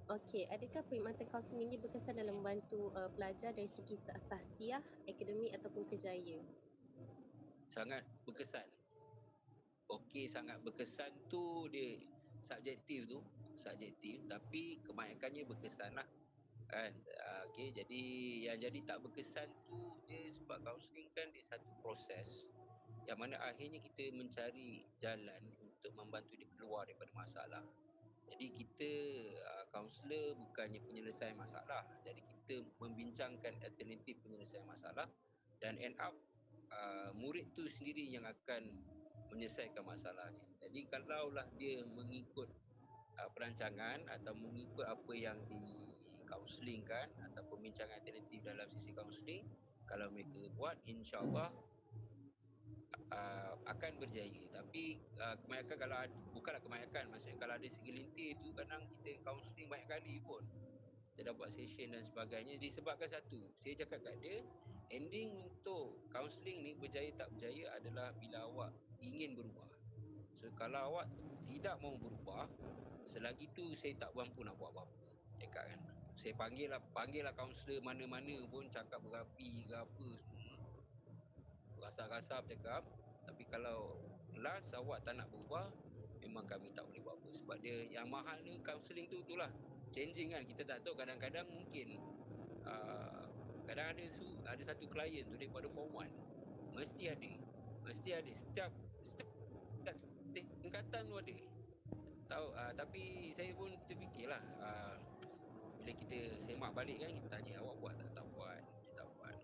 Okey, adakah perkhidmatan kaunseling ini berkesan dalam membantu pelajar dari segi sahsiah, akademik ataupun kerjaya? Sangat berkesan. Okey, sangat berkesan tu dia subjektif, tapi kebanyakannya berkesan lah kan. Okey, jadi yang jadi tak berkesan tu dia sebab kaunseling kan dia satu proses yang mana akhirnya kita mencari jalan untuk membantu dia keluar daripada masalah. Jadi kita kaunselor bukannya penyelesaian masalah. Jadi kita membincangkan alternatif penyelesaian masalah dan end up murid tu sendiri yang akan menyelesaikan masalah ni. Jadi kalaulah dia mengikut perancangan atau mengikut apa yang dikaunselingkan atau pembincangan alternatif dalam sisi kaunseling, kalau mereka buat, insya-Allah akan berjaya. Tapi kebanyakan kalau bukanlah kebanyakan, maksudnya kalau ada segelintir tu kadang kita kaunseling banyak kali pun. Kita dah buat session dan sebagainya disebabkan satu, saya cakap kat dia, ending untuk kaunseling ni berjaya tak berjaya adalah bila awak ingin berubah. So kalau awak tidak mahu berubah, selagi tu saya tak mampu nak buat apa-apa. Cakap kan. Saya panggil lah kaunselor mana-mana pun, cakap berapi ke apa semua. Gasap-gasap cakap. Tapi kalau last awak tak nak berubah, memang kami tak boleh buat apa. Sebab dia yang mahal ni kaunseling tu itulah. Changing kan, kita tak tahu, kadang-kadang mungkin kadang ada satu klien tu daripada form 1. Mesti ada setiap tingkatan tu ada. Tahu tapi saya pun terfikirlah bila kita semak balik kan, kita tanya awak buat tak buat, dia tak buat.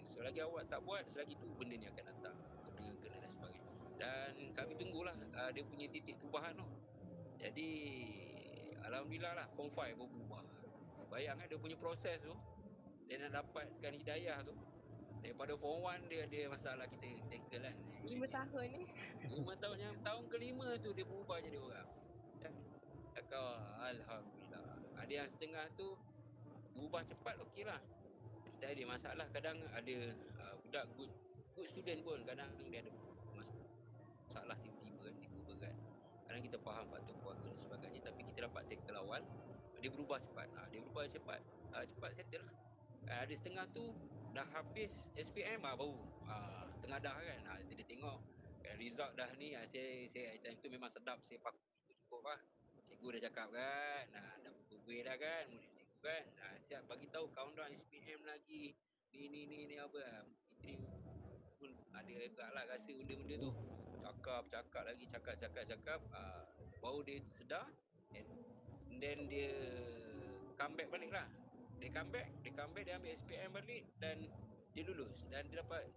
Selagi awak tak buat, selagi tu benda ni akan datang, kena dan sebagainya. Dan kami tunggulah dia punya titik perubahan tu. Jadi alhamdulillah lah form 5 baru berubah. Bayangkan dia punya proses tu, dia nak dapatkan hidayah tu daripada form 1 dia ada masalah, kita tackle kan 5 tahun ni. 5 tahun, yang tahun ke-5 tu dia berubah jadi orang. Alhamdulillah. Ada yang setengah tu berubah cepat, okey lah, tak ada masalah. Kadang ada budak good student pun kadang dia ada masalah tiba-tiba berat. Kadang kita faham faktor keluarga dan sebagainya, tapi kita dapat tackle awal, dia berubah cepat. Cepat settle lah. Ada setengah tu dah habis SPM baru tengah dah kan. Dia tengok result dah ni. Saya time tu memang sedap, saya pakai cukup lah. Cikgu dah cakap kan, dah berbuih dah kan murid cikgu kan. Siap bagi tahu countdown SPM lagi. Ni apa. Fitri pun ada hebat lah rasa benda-benda tu. Cakap lagi, cakap. Baru dia sedar and then dia comeback balik lah. dia come back, dia ambil SPM balik dan dia lulus dan dia dapat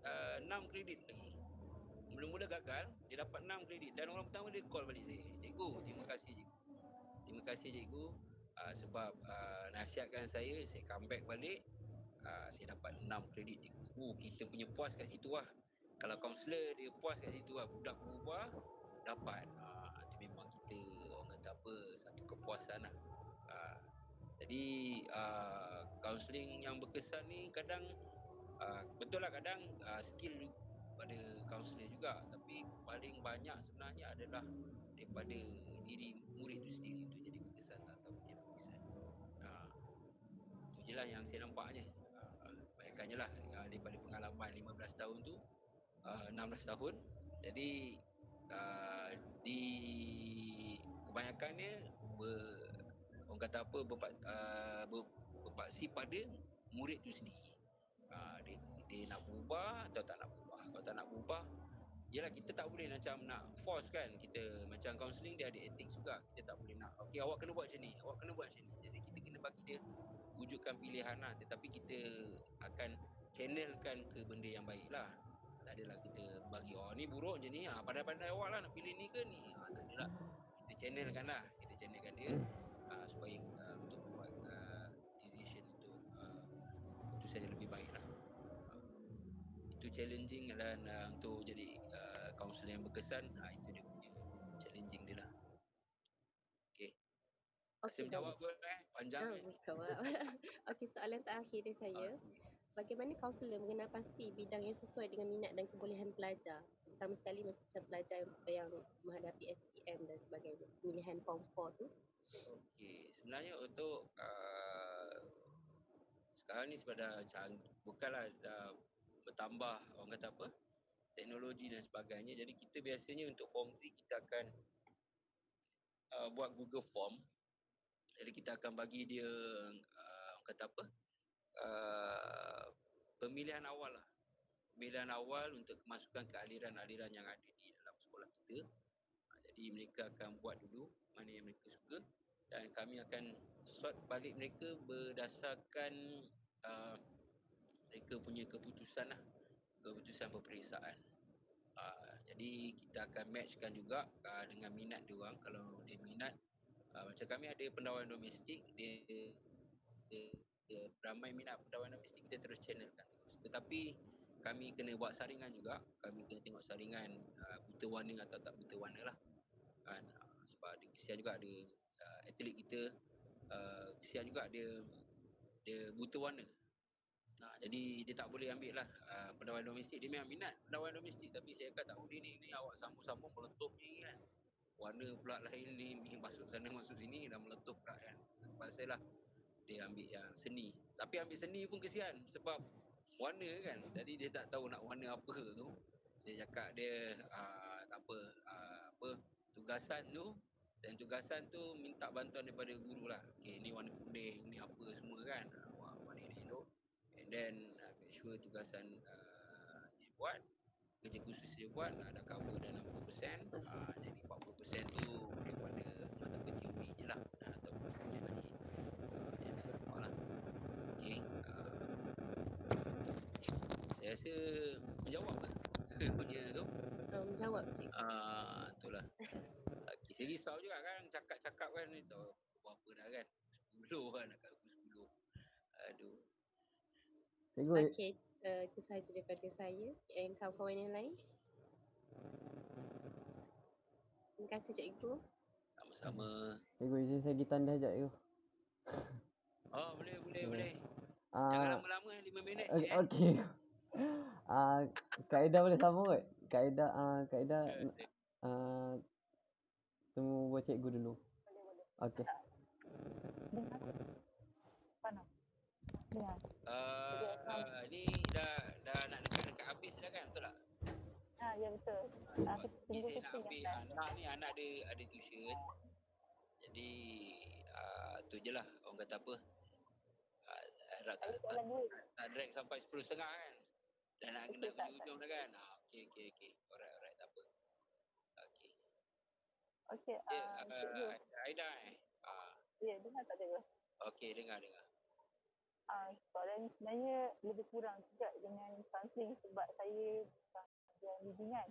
6 kredit lagi. Mula-mula gagal, dia dapat 6 kredit dan orang pertama dia call balik saya. Cikgu, terima kasih cikgu. Terima kasih cikgu sebab nasihatkan saya come back balik. Saya dapat 6 kredit cikgu. Kita punya puas kat situ lah. Kalau kaunselor dia puas kat situ lah, budak berubah dapat. Itu memang kita orang kata apa, satu kepuasan lah. Jadi kaunseling yang berkesan ni kadang betul lah kadang skill pada kaunselor juga, tapi paling banyak sebenarnya adalah daripada diri murid tu sendiri untuk jadi berkesan atau tidak berkesan. Itu je lah yang saya nampaknya. Kebanyakannya lah daripada pengalaman 15 tahun tu 16 tahun. Jadi di kebanyakannya orang kata apa berpaksi pada murid tu sendiri. Dia nak berubah atau tak nak berubah. Kalau tak nak berubah, yelah kita tak boleh macam nak force kan. Kita macam counselling dia ada ethics juga. Kita tak boleh nak okey awak kena buat macam ni, awak kena buat macam ni. Jadi kita kena bagi dia wujudkan pilihan lah. Tetapi kita akan channelkan ke benda yang baik lah. Tak adalah kita bagi ni buruk macam ni, pandai-pandai awak lah nak pilih ni ke ni. Tak adalah. Kita channelkan lah. Kita channelkan dia supaya untuk buat decision untuk keputusan yang lebih baik lah. Itu challenging dan untuk jadi kaunselor yang berkesan, itu dia punya challenging dia lah. Okay. Saya menjawab ke panjang Menjawab. Okey, soalan terakhir dari saya. Bagaimana kaunselor mengenal pasti bidang yang sesuai dengan minat dan kebolehan pelajar? Terutama sekali macam pelajar yang menghadapi SPM dan sebagainya, pemilihan Form 4 tu. Okey, sebenarnya untuk sekarang ni dah bukanlah dah bertambah orang kata apa, teknologi dan sebagainya. Jadi kita biasanya untuk Form 3 kita akan buat Google Form. Jadi kita akan bagi dia orang kata apa, pemilihan awal lah. Pemilihan awal untuk kemasukan ke aliran-aliran yang ada di dalam sekolah kita. Jadi mereka akan buat dulu mana yang mereka suka dan kami akan sort balik mereka berdasarkan mereka punya keputusan lah, keputusan peperiksaan. Jadi kita akan matchkan juga dengan minat dia orang. Kalau dia minat, macam kami ada pendawai domestik, dia ramai minat pendawai domestik, kita terus channelkan terus. Tetapi kami kena buat saringan juga. Kami kena tengok saringan buta warna atau tak buta warna lah kan. Sebab kesian juga ada atlet kita, kesian juga dia buta warna. Jadi dia tak boleh ambil lah pendawai domestik. Dia memang minat pendawai domestik, tapi saya kata tak boleh ni awak sambung-sambung meletup ni kan. Warna pula lain ni masuk sana masuk sini dah meletup pula kan. Pasal lah dia ambil yang seni. Tapi ambil seni pun kesian sebab warna kan. Jadi dia tak tahu nak warna apa tu. Saya cakap dia tak apa, tugasan tu, dan tugasan tu minta bantuan daripada guru lah. Okay, ni warna kuning, ni apa semua kan. Warna elok. And then make sure tugasan dia buat, kerja khusus dia buat dah cover dah 60%. Jadi 40% tu daripada mata pencari teori je lah ataupun subjek lain yang saya buat lah. Okay, saya rasa menjawab ke punya tu? Menjawab cik. Itulah. Okay, saya risau juga kan cakap-cakap kan ni tahu apa dah kan. 10 kan nak kat 10. Aduh. Cikgu. Okey, itu sahaja daripada saya. Yang kawan-kawan yang lain? Terima kasih cikgu. Sama-sama. Cikgu izin saya pergi tanda sekejap cikgu. Boleh. Jangan lama-lama 5 minit je Okey. Kaedah boleh sambung kot? Kaedah temu buat cikgu dulu. Boleh. Okey. Dengar. Mana? Dengar. Ni dah nak dekat habis dah kan, betul tak? Ya betul. Sebab Tunggu saya nak kucing ambil yang anak dia ada tuition. Jadi tu je lah orang kata apa. Tak drag sampai 10.30 kan. Dah nak kena hujung dah kan. Okey. Alright, tak apa. Okey. Cikgu. Aida Ya, dengar tak cikgu? Okey, dengar. soalan sebenarnya lebih kurang juga dengan counselling sebab saya bukan yang bimbingan.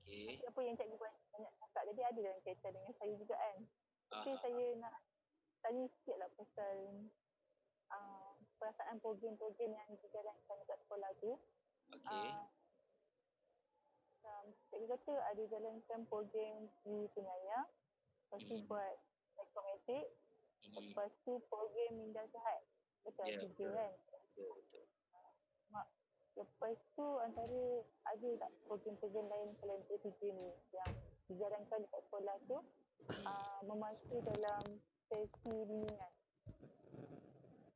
Okey. Tapi apa yang cikgu banyak cakap tadi ada dalam kaitan dengan saya juga kan. Tapi saya nak tanya sikit lah pasal perasaan program-program yang dijalankan dekat sekolah tu. Okey. Cikgu kata ada jalankan program di Penyayang, lepas tu buat psikometrik, lepas tu program minda sihat. Betul Ya, 3 betul. kan. Betul. Lepas tu antara ada tak program-program lain selain P3 ni yang dijalankan dekat sekolah tu memantul dalam sesi bimbingan.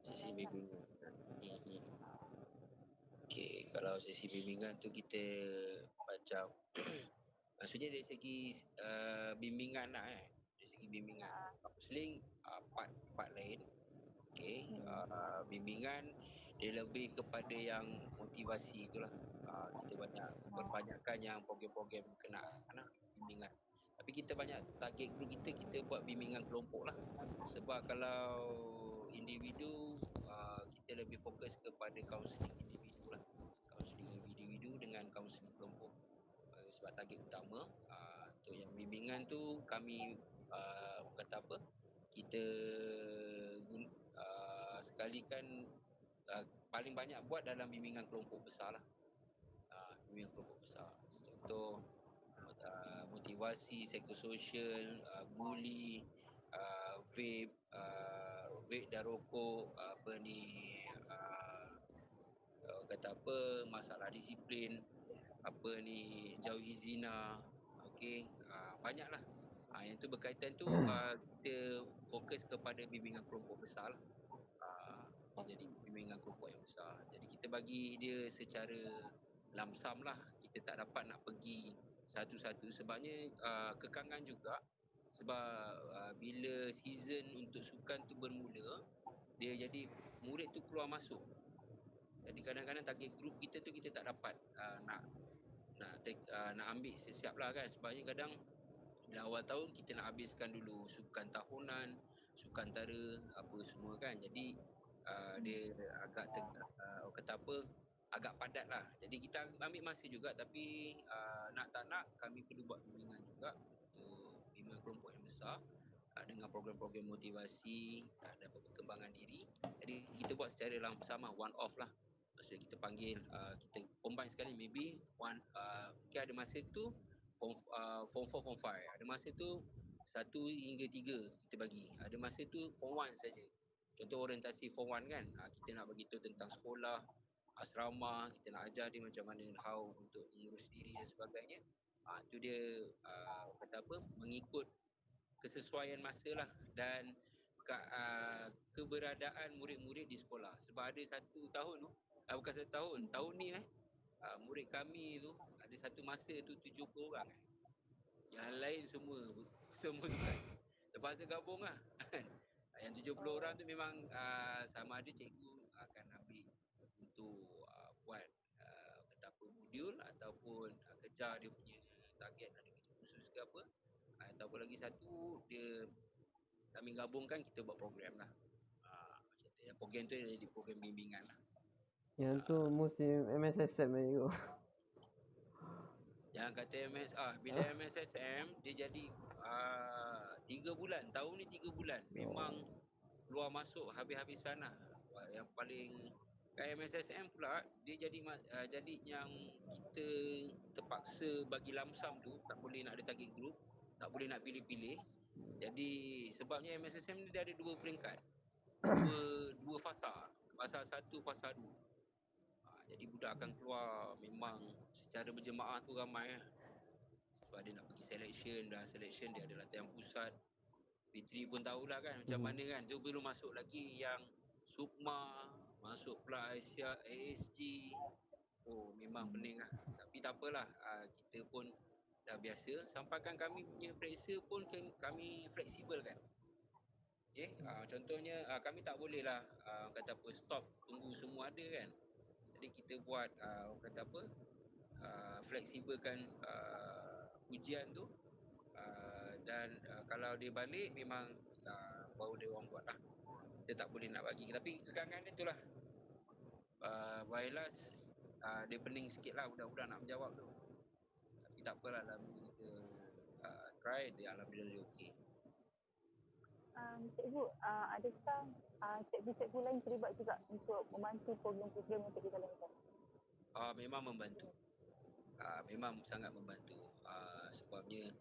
Sesi bimbingan. Okey, kalau sesi bimbingan tu kita macam maksudnya dari segi bimbingan lah dari segi bimbingan. Counselling part lain. Okey, bimbingan dia lebih kepada yang motivasi itulah. Kita banyakkan yang program-program berkenaan lah bimbingan. Tapi kita banyak target group kita buat bimbingan kelompok lah. Sebab kalau individu kita lebih fokus kepada kaunseling individu lah. Kaunseling individu dengan kaunseling kelompok. Sebab target utama untuk yang bimbingan tu kami kata apa? Kita sekalikan paling banyak buat dalam bimbingan kelompok besar lah. Bimbingan kelompok besar. Contoh motivasi, psikososial, bully, vape dan rokok, kata apa, masalah disiplin, jauhi zina. Okey, banyaklah. Yang tu berkaitan tu kita fokus kepada bimbingan kelompok besar lah. Jadi bimbingan kelompok yang besar. Jadi kita bagi dia secara lamsam lah. Kita tak dapat nak pergi satu-satu sebabnya kekangan juga sebab bila season untuk sukan tu bermula, dia jadi murid tu keluar masuk. Jadi kadang-kadang target group kita tu kita tak dapat nak ambil siap lah kan. Sebabnya kadang bila awal tahun kita nak habiskan dulu sukan tahunan, sukan antara apa semua kan. Jadi dia agak agak padat lah. Jadi kita ambil masa juga tapi nak tak nak kami perlu buat bimbingan juga untuk bimbingan kelompok yang besar dengan program-program motivasi dan perkembangan diri. Jadi kita buat secara lamsam lah, one off lah. Maksudnya kita panggil, kita combine sekali maybe mungkin ada masa tu form 4, form 5. Ada masa tu 1 hingga 3 kita bagi. Ada masa tu form 1 saja. Contoh orientasi form 1 kan, kita nak beritahu tentang sekolah, asrama, kita nak ajar dia macam mana how untuk mengurus diri dan sebagainya. Itu dia mengikut kesesuaian masa lah dan keberadaan murid-murid di sekolah. Sebab ada 1 tahun tu, bukan 1 tahun, tahun ni murid kami tu ada satu masa tu 70 orang Yang lain semua sukan. Terpaksa gabung lah. Yang 70 orang tu memang sama ada cikgu akan ambil untuk buat modul ataupun kejar dia punya target ada khusus ke apa. Ataupun lagi satu dia kami gabungkan kita buat program lah. Macam tu. Program tu jadi program bimbingan lah. Yang tu musim MSSM ni tu. Yang kata bila MSSM dia jadi 3 bulan. Tahun ni 3 bulan. Memang keluar masuk habis-habisan lah. Yang paling MSSM pula dia jadi yang kita terpaksa bagi lamsam tu, tak boleh nak ada target group, tak boleh nak pilih-pilih. Jadi sebabnya MSSM ni dia ada 2 peringkat. Dua fasa. Fasa 1, fasa 2. Jadi budak akan keluar memang secara berjemaah tu ramai lah. Sebab dia nak pergi selection, dan selection dia ada latihan pusat. Fitri pun tahulah kan macam mana kan. Tu belum masuk lagi yang Sukma, masuk pula Asia, ASG. Memang pening lah. Tapi tak apalah, kita pun dah biasa. Sampaikan kami punya periksa pun kami fleksibel kan. Okay? Contohnya kami tak boleh lah stop tunggu semua ada kan. Jadi kita buat fleksibelkan ujian tu dan kalau dia balik memang baru dia orang buat lah. dia tak boleh nak bagi. Tapi kekangan dia itulah. Wailas dia pening sikit lah budak-budak nak menjawab tu. Tapi tak apalah, alhamdulillah kita try, alhamdulillah dia okey. Cikgu, adakah cikgu-cikgu lain terlibat juga untuk membantu program-program yang dijalankan? Memang membantu. Memang sangat membantu. Sebabnya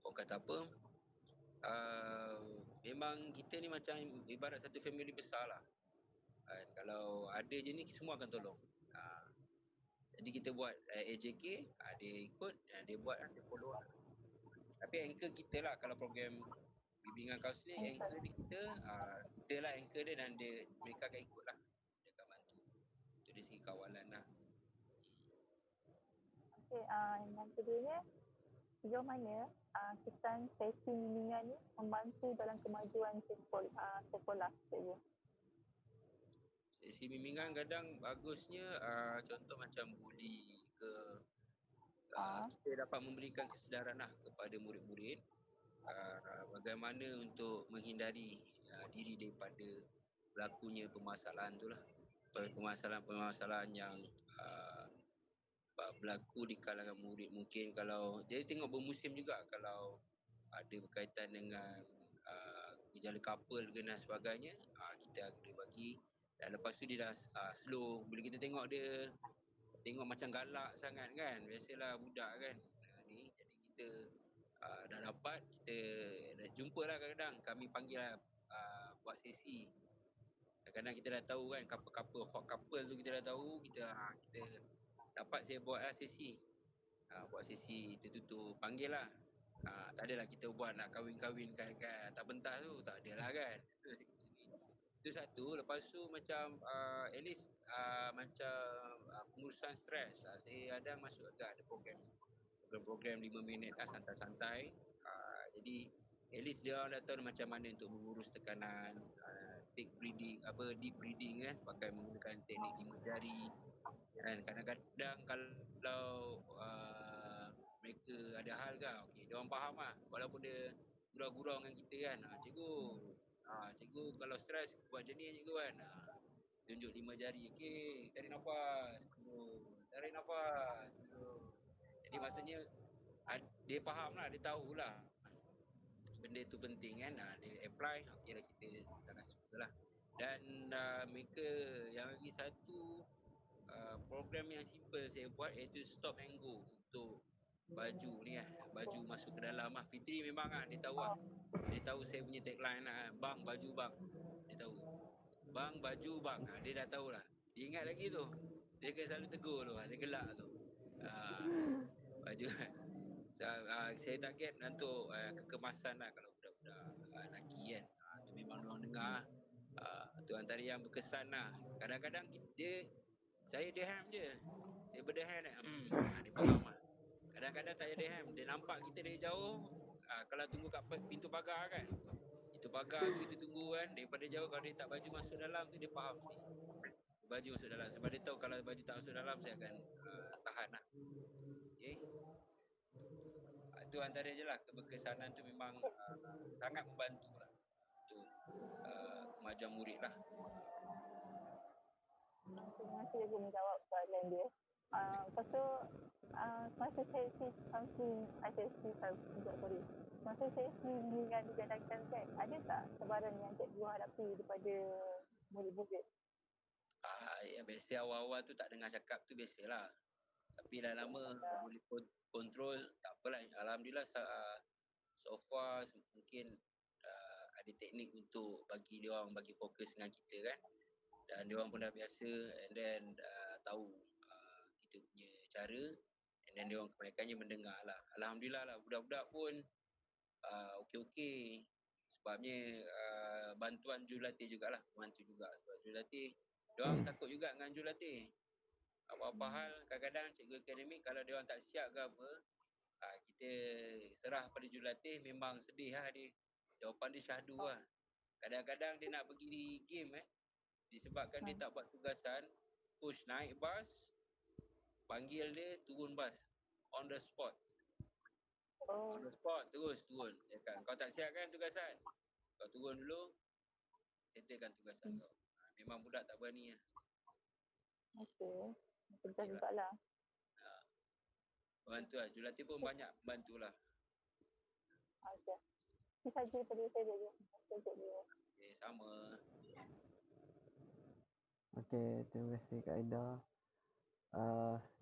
orang kata apa, memang kita ni macam ibarat satu family besar lah. Kalau ada je ni semua akan tolong. Jadi kita buat AJK, dia ikut, dia buat, dia follow lah. Tapi anchor kita lah kalau program bimbingan kaunseling, anchor dia kita lah anchor dia, dan mereka akan ikut lah. Dia akan bantu. Itu dari segi kawalan lah. Okey, yang keduanya, sejauh mana kesan sesi bimbingan ni membantu dalam kemajuan sekolah, cikgu? Sesi bimbingan kadang bagusnya contoh macam buli ke, kita dapat memberikan kesedaran lah kepada murid-murid bagaimana untuk menghindari diri daripada berlakunya permasalahan tu lah. Permasalahan-permasalahan yang berlaku di kalangan murid. Mungkin kalau jadi tengok bermusim juga, kalau ada berkaitan dengan gejala couple ke dan sebagainya, kita boleh bagi. Dan lepas tu dia dah slow, bila kita tengok dia tengok macam galak sangat kan, biasalah budak kan ni. Jadi kita dah dapat, kita dah jumpa lah, kadang-kadang kami panggil lah buat sesi. Kadang-kadang kita dah tahu kan couple hot couple tu, kita dah tahu, kita dapat saya buat lah sesi. Buat sesi tertutup, panggil lah. Tak adalah kita buat nak kahwin-kahwinkan kan, tak pentas tu, tak adalah kan. Itu satu. Lepas tu macam at least macam pengurusan stres, saya ada masuk agak ada program 5 minit lah, santai-santai. Jadi at least dia orang dah tahu macam mana untuk mengurus tekanan, deep breathing kan, pakai menggunakan teknik 5 jari kan. Kadang-kadang kalau mereka ada hal kan, okey, dia orang faham lah, walaupun dia gurau-gurau dengan kita kan, cikgu kalau stres buat macam ni cikgu kan, tunjuk 5 jari, okey, tarik nafas dulu, tarik nafas dulu. Jadi maksudnya dia faham lah, dia tahulah benda tu penting kan, dia apply, okey lah, kita sangat suka lah. Dan mereka yang lagi satu program yang simple saya buat, iaitu stop and go untuk baju ni lah, baju masuk ke dalam lah. Fitri memang dia tahu lah, dia tahu saya punya tagline lah, bang baju bang, dia tahu, bang baju bang, dia dah tahu lah, dia ingat lagi tu, dia akan selalu tegur tu, dia gelak tu, baju. Saya target untuk kekemasan lah, kalau budak-budak lelaki kan, tu memang diorang dengar. Tu antara yang berkesan lah. Kadang-kadang saya dirham je, saya berdirham dia faham lah. Kadang-kadang tak ada dirham, dia nampak kita dari jauh, kalau tunggu kat pintu pagar kan, pintu pagar tu kita tunggu kan, daripada jauh, kalau dia tak baju masuk dalam tu, dia faham sini baju masuk dalam, sebab dia tahu kalau baju tak masuk dalam saya akan tahan lah. Okay, itu antara je lah keberkesanan tu, memang sangat membantu lah untuk kemajuan murid lah. Terima kasih cikgu menjawab soalan dia. Lepas tu masa sesi bimbingan dijalankan kan, ada tak cabaran yang cikgu hadapi daripada murid-murid? Ya biasa awal-awal tu tak dengar cakap tu biasalah. Tapi dah lama boleh kontrol, tak apalah. Alhamdulillah so far mungkin ada teknik untuk bagi dia orang bagi fokus dengan kita kan. Dan dia orang pun dah biasa, and then tahu kita punya cara, and then dia orang kebanyakannya mendengar lah. Alhamdulillah lah, budak-budak pun okey-okey. Sebabnya bantuan jurulatih jugalah, bantu juga. Sebab jurulatih, dia orang takut juga dengan jurulatih. Apa-apa hal, kadang-kadang cikgu akademik kalau dia orang tak siap ke apa, kita serah pada jurulatih, memang sedih lah dia. Jawapan dia syahdu lah. Kadang-kadang dia nak pergi game disebabkan dia tak buat tugasan, coach naik bas, panggil dia turun bas on the spot. On the spot terus turun. Kau tak siap kan tugasan? Kau turun dulu, settlekan tugas kau. Memang budak tak berani lah. Okey. Betul Okey lah. jugalah. Bantu lah. Julati pun banyak bantulah. Okey. Itu saja daripada saya je. Cikgu. Okay, sama. Okey, terima kasih Kak Aida.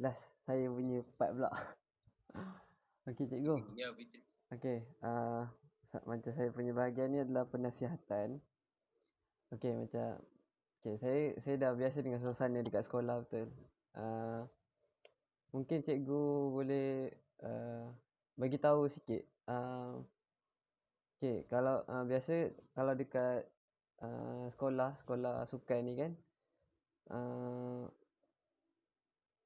Last saya punya part pula. Okey cikgu. Ya, Fitri. Okey, macam saya punya bahagian ni adalah penasihatan. Okey, saya dah biasa dengan suasana dekat sekolah betul. Mungkin cikgu boleh bagi tahu sikit. Okey, kalau biasa kalau dekat sekolah sukan ni kan,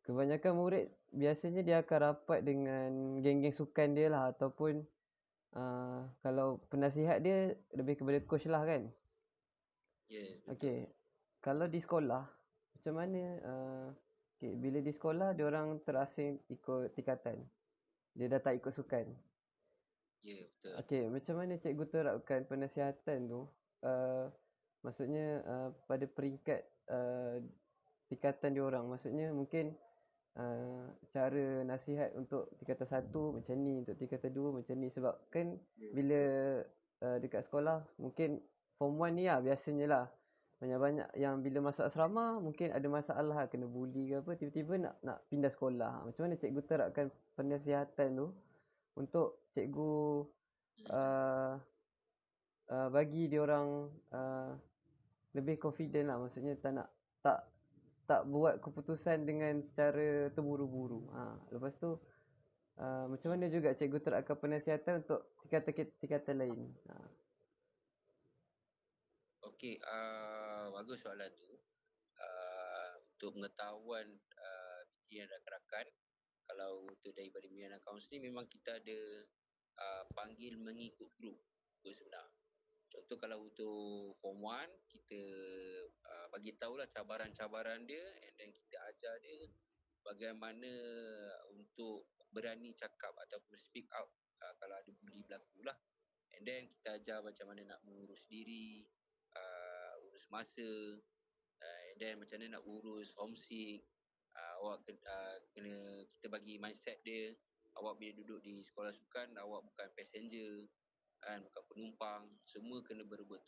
kebanyakan murid biasanya dia akan rapat dengan geng-geng sukan dia lah, ataupun kalau penasihat dia lebih kepada coach lah kan. Yes, betul. Okey, kalau di sekolah macam mana bila di sekolah dia orang terasing ikut tingkatan. Dia dah tak ikut sukan. Ya, betul. Okey, macam mana cikgu terapkan penasihatan tu? Maksudnya pada peringkat tingkatan dia orang. Maksudnya mungkin cara nasihat untuk tingkatan 1 macam ni, untuk tingkatan 2 macam ni. Sebab kan bila dekat sekolah mungkin form 1 ni lah biasanya lah, banyak-banyak yang bila masuk asrama mungkin ada masalah, kena bully ke apa, tiba-tiba nak pindah sekolah. Macam mana cikgu terapkan penasihatan tu untuk cikgu bagi dia orang lebih confident lah, maksudnya tak buat keputusan dengan secara terburu-buru. Lepas tu macam mana juga cikgu terapkan penasihatan untuk tingkatan lain. Okey, bagus soalan tu. Untuk pengetahuan Fitri dan rakan-rakan, kalau untuk daripada Miana Counselling memang kita ada panggil mengikut grup sebenar. Contoh kalau untuk form 1 kita bagi tahulah cabaran-cabaran dia, and then kita ajar dia bagaimana untuk berani cakap ataupun speak out kalau ada bully berlaku lah. And then kita ajar macam mana nak mengurus diri, urus masa, and then macam mana nak urus homesick. Awak kena kita bagi mindset dia, awak bila duduk di sekolah sukan, awak bukan passenger kan, bukan penumpang. Semua kena berebut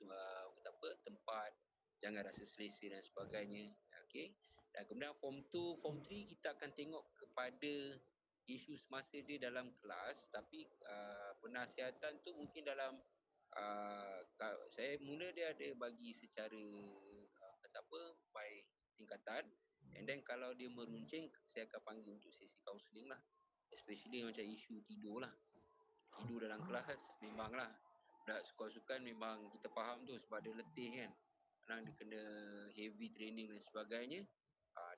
tempat, jangan rasa selesa dan sebagainya. Okey. Dan kemudian form 2, form 3 kita akan tengok kepada isu semasa dia dalam kelas, tapi penasihatan tu mungkin dalam saya mula dia ada bagi secara by tingkatan, and then kalau dia meruncing saya akan panggil untuk sesi kaunseling lah, especially macam isu tidur lah. Tidur dalam kelas memanglah dah sekolah sukan memang kita faham tu, sebab dia letih kan, kadang dia kena heavy training dan sebagainya.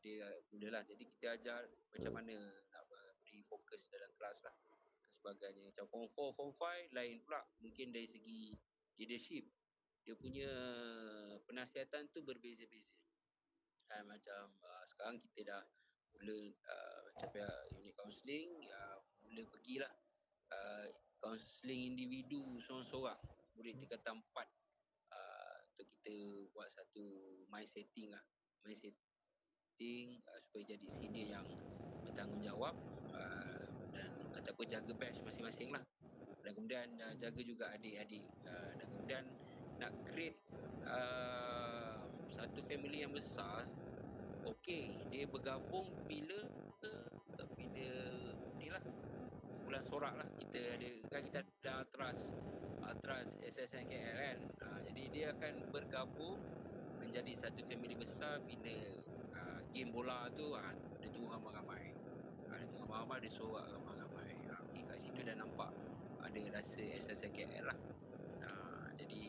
Dia mulalah, jadi kita ajar macam mana nak beri fokus dalam kelas lah dan sebagainya. Macam form 4, form 5 lain pula, mungkin dari segi leadership dia punya penasihatan tu berbeza-beza. Macam sekarang kita dah mula macam unit counselling, mula pergilah counselling individu seorang-seorang murid tingkatan 4 untuk kita buat satu mindsetting supaya jadi senior yang bertanggungjawab, dan kata apa, jaga batch masing-masing lah, dan kemudian jaga juga adik-adik, dan kemudian nak create satu family yang besar. Okey, dia bergabung bila ni lah bulan sorak lah, kita ada Trust SSNKL kan. Jadi dia akan bergabung menjadi satu family besar bila game bola tu dia tunggu ramai-ramai. Dia sorak ramai-ramai. Okey, kat situ dah nampak ada rasa SSNKL lah. Jadi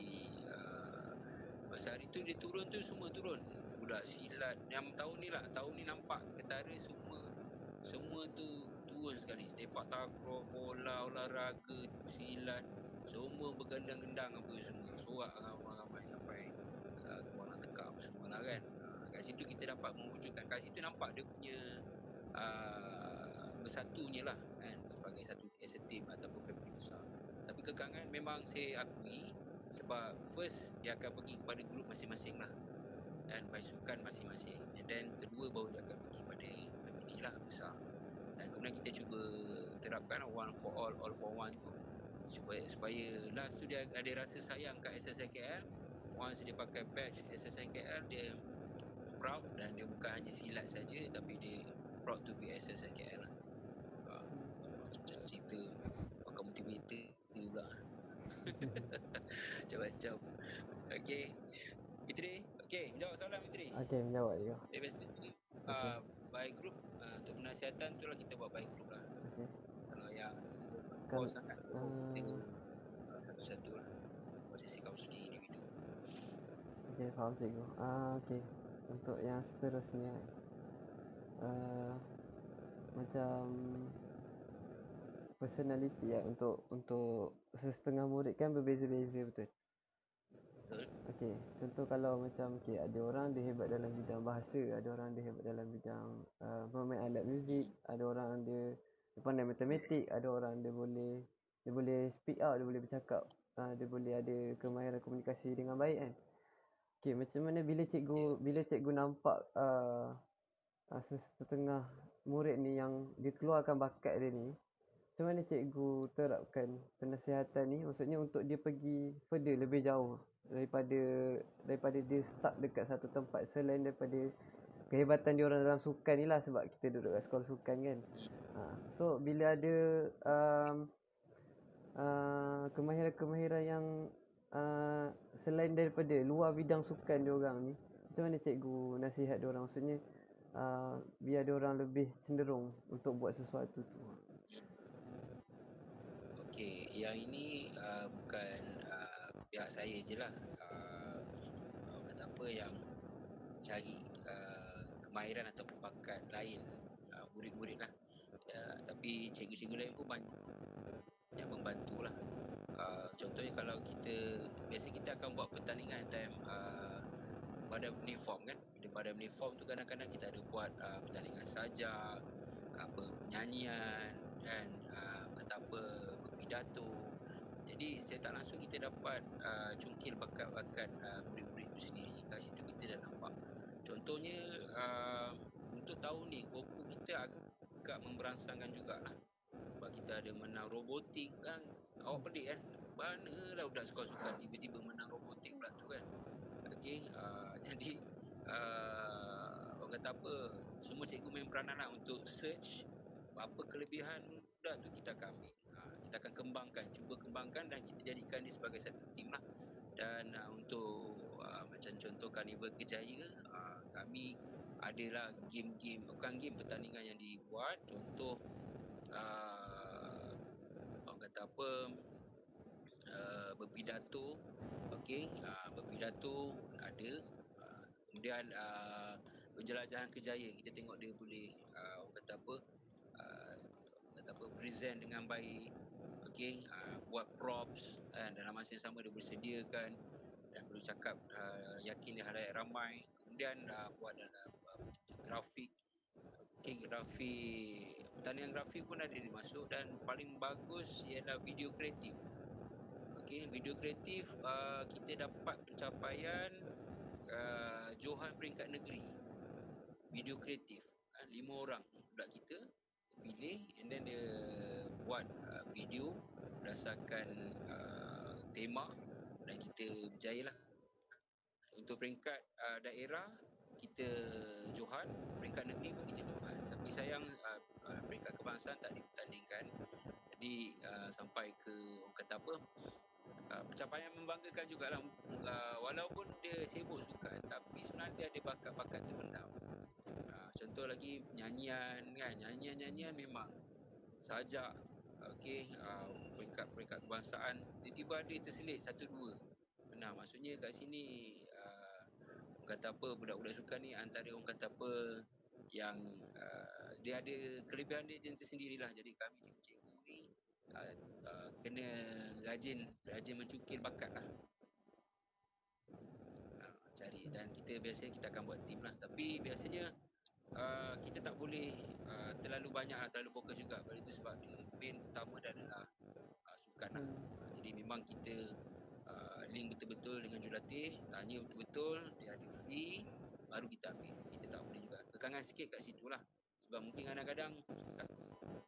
masa hari tu dia turun tu, semua turun. Budak silat yang tahun ni nampak ketara semua tu turun sekali. Sepak takraw, bola, olahraga, silat, semua bergendang-gendang apa semua. Sorak ramai-ramai sampai ke Kuala Tekak apa semualah kan. Kat situ kita dapat mewujudkan, kat situ nampak dia punya bersatunya lah kan, sebagai satu as a team ataupun family besar. Tapi kekangan memang saya akui Sebab first dia akan pergi kepada grup masing-masing lah, dan by sukan masing-masing, and then kedua baru dia akan pergi pada family lah besar. Dan kemudian kita cuba terapkan one for all for one tu, supaya last tu dia ada rasa sayang kat SSNKL. Once dia pakai badge SSNKL, dia proud, dan dia bukan hanya silat saja, tapi dia proud to be SSNKL lah. Macam cerita pakai motivator pula. Macam-macam. Okay, Fitri. Okay, menjawab soalan Fitri. Okey, menjawab juga. Biasanya Okey. by group, untuk penasihatan tu lah kita buat by group lah. Okey. Kalau yang Kalau sangat kita satu-satu lah buat sesi kaunseling individu. okey, faham cikgu. Okey. Untuk yang seterusnya, macam personality ya, untuk setengah murid kan berbeza-beza, betul? Betul. Okey, contoh kalau macam ada orang dia hebat dalam bidang bahasa, ada orang dia hebat dalam bidang memain alat muzik, ada orang dia pandai matematik, ada orang dia boleh speak out, dia boleh bercakap, dia boleh ada kemahiran komunikasi dengan baik kan. Okey, macam mana bila cikgu nampak setengah murid ni yang dia keluarkan bakat dia ni, macam mana cikgu terapkan penasihatan ni, maksudnya untuk dia pergi further, lebih jauh daripada dia stuck dekat satu tempat, selain daripada kehebatan dia orang dalam sukan ni lah, sebab kita duduk kat sekolah sukan kan. So bila ada kemahiran-kemahiran yang selain daripada luar bidang sukan dia orang ni, macam mana cikgu nasihat dia orang, maksudnya biar dia orang lebih cenderung untuk buat sesuatu tu. Okey, yang ini bukan pihak saya je lah, kata apa, yang cari kemahiran atau bakat lain, murid-murid lah. Tapi cikgu-cikgu lain pun banyak membantu lah. Contohnya kalau biasa kita akan buat pertandingan time badan uniform kan. Bila badan uniform tu kadang-kadang kita ada buat pertandingan sajak, nyanyian, dan kata apa, berpidato. Jadi secara tak langsung kita dapat cungkil bakat-bakat murid-murid itu sendiri. Kat situ kita dah nampak. Contohnya untuk tahun ni Goku kita agak memberangsangkan jugalah. Sebab kita ada menang robotik kan. Awak pelik kan? Manalah budak sekolah sukan tiba-tiba menang robotik pula tu kan. Okey, jadi orang kata apa, semua cikgu main peranan lah untuk search apa kelebihan budak tu, kita akan ambil. Kita akan cuba kembangkan, dan kita jadikan dia sebagai satu tim lah. Dan untuk macam contoh Karnival Kejaya, kami adalah bukan game, pertandingan yang dibuat. Contoh orang kata apa, berpidato. Okey, berpidato ada. Kemudian penjelajahan kejaya, kita tengok dia boleh orang kata apa, present dengan baik. Okey, buat props, dan dalam masa yang sama dia boleh sediakan dan boleh cakap yakin di halayak ramai. Kemudian buat dalam grafik. Okey, pertandingan grafik pun ada dimasuk, dan paling bagus ialah video kreatif. Okey, video kreatif kita dapat pencapaian Johan peringkat negeri video kreatif. 5 orang budak kita pilih, and then dia buat video berdasarkan tema, dan kita berjaya lah. Untuk peringkat daerah kita Johan, peringkat negeri pun kita Johan. Tapi sayang peringkat kebangsaan tak dipertandingkan. Jadi sampai ke orang kata apa, pencapaian membanggakan jugalah. Walaupun dia sibuk sukan, tapi sebenarnya dia ada bakat-bakat terpendam. Contoh lagi nyanyian kan, nyanyian memang sajak. Okey, peringkat kebangsaan tiba-tiba ada terselit 1-2. Benar, maksudnya kat sini kata apa, budak-budak sukan ni antara orang kata apa yang dia ada kelebihan dia tersendirilah. Jadi kami cikgu-cikgu ni kena rajin mencukil bakat lah. Cari, dan biasanya kita akan buat tim lah. Tapi biasanya kita tak boleh terlalu fokus juga pada itu, sebab main utama adalah sukan lah. Jadi memang kita link betul-betul dengan jurulatih, tanya betul-betul, dia ada fee, baru kita ambil. Kita tak boleh juga. Kekangan sikit kat situ lah. Sebab mungkin kadang-kadang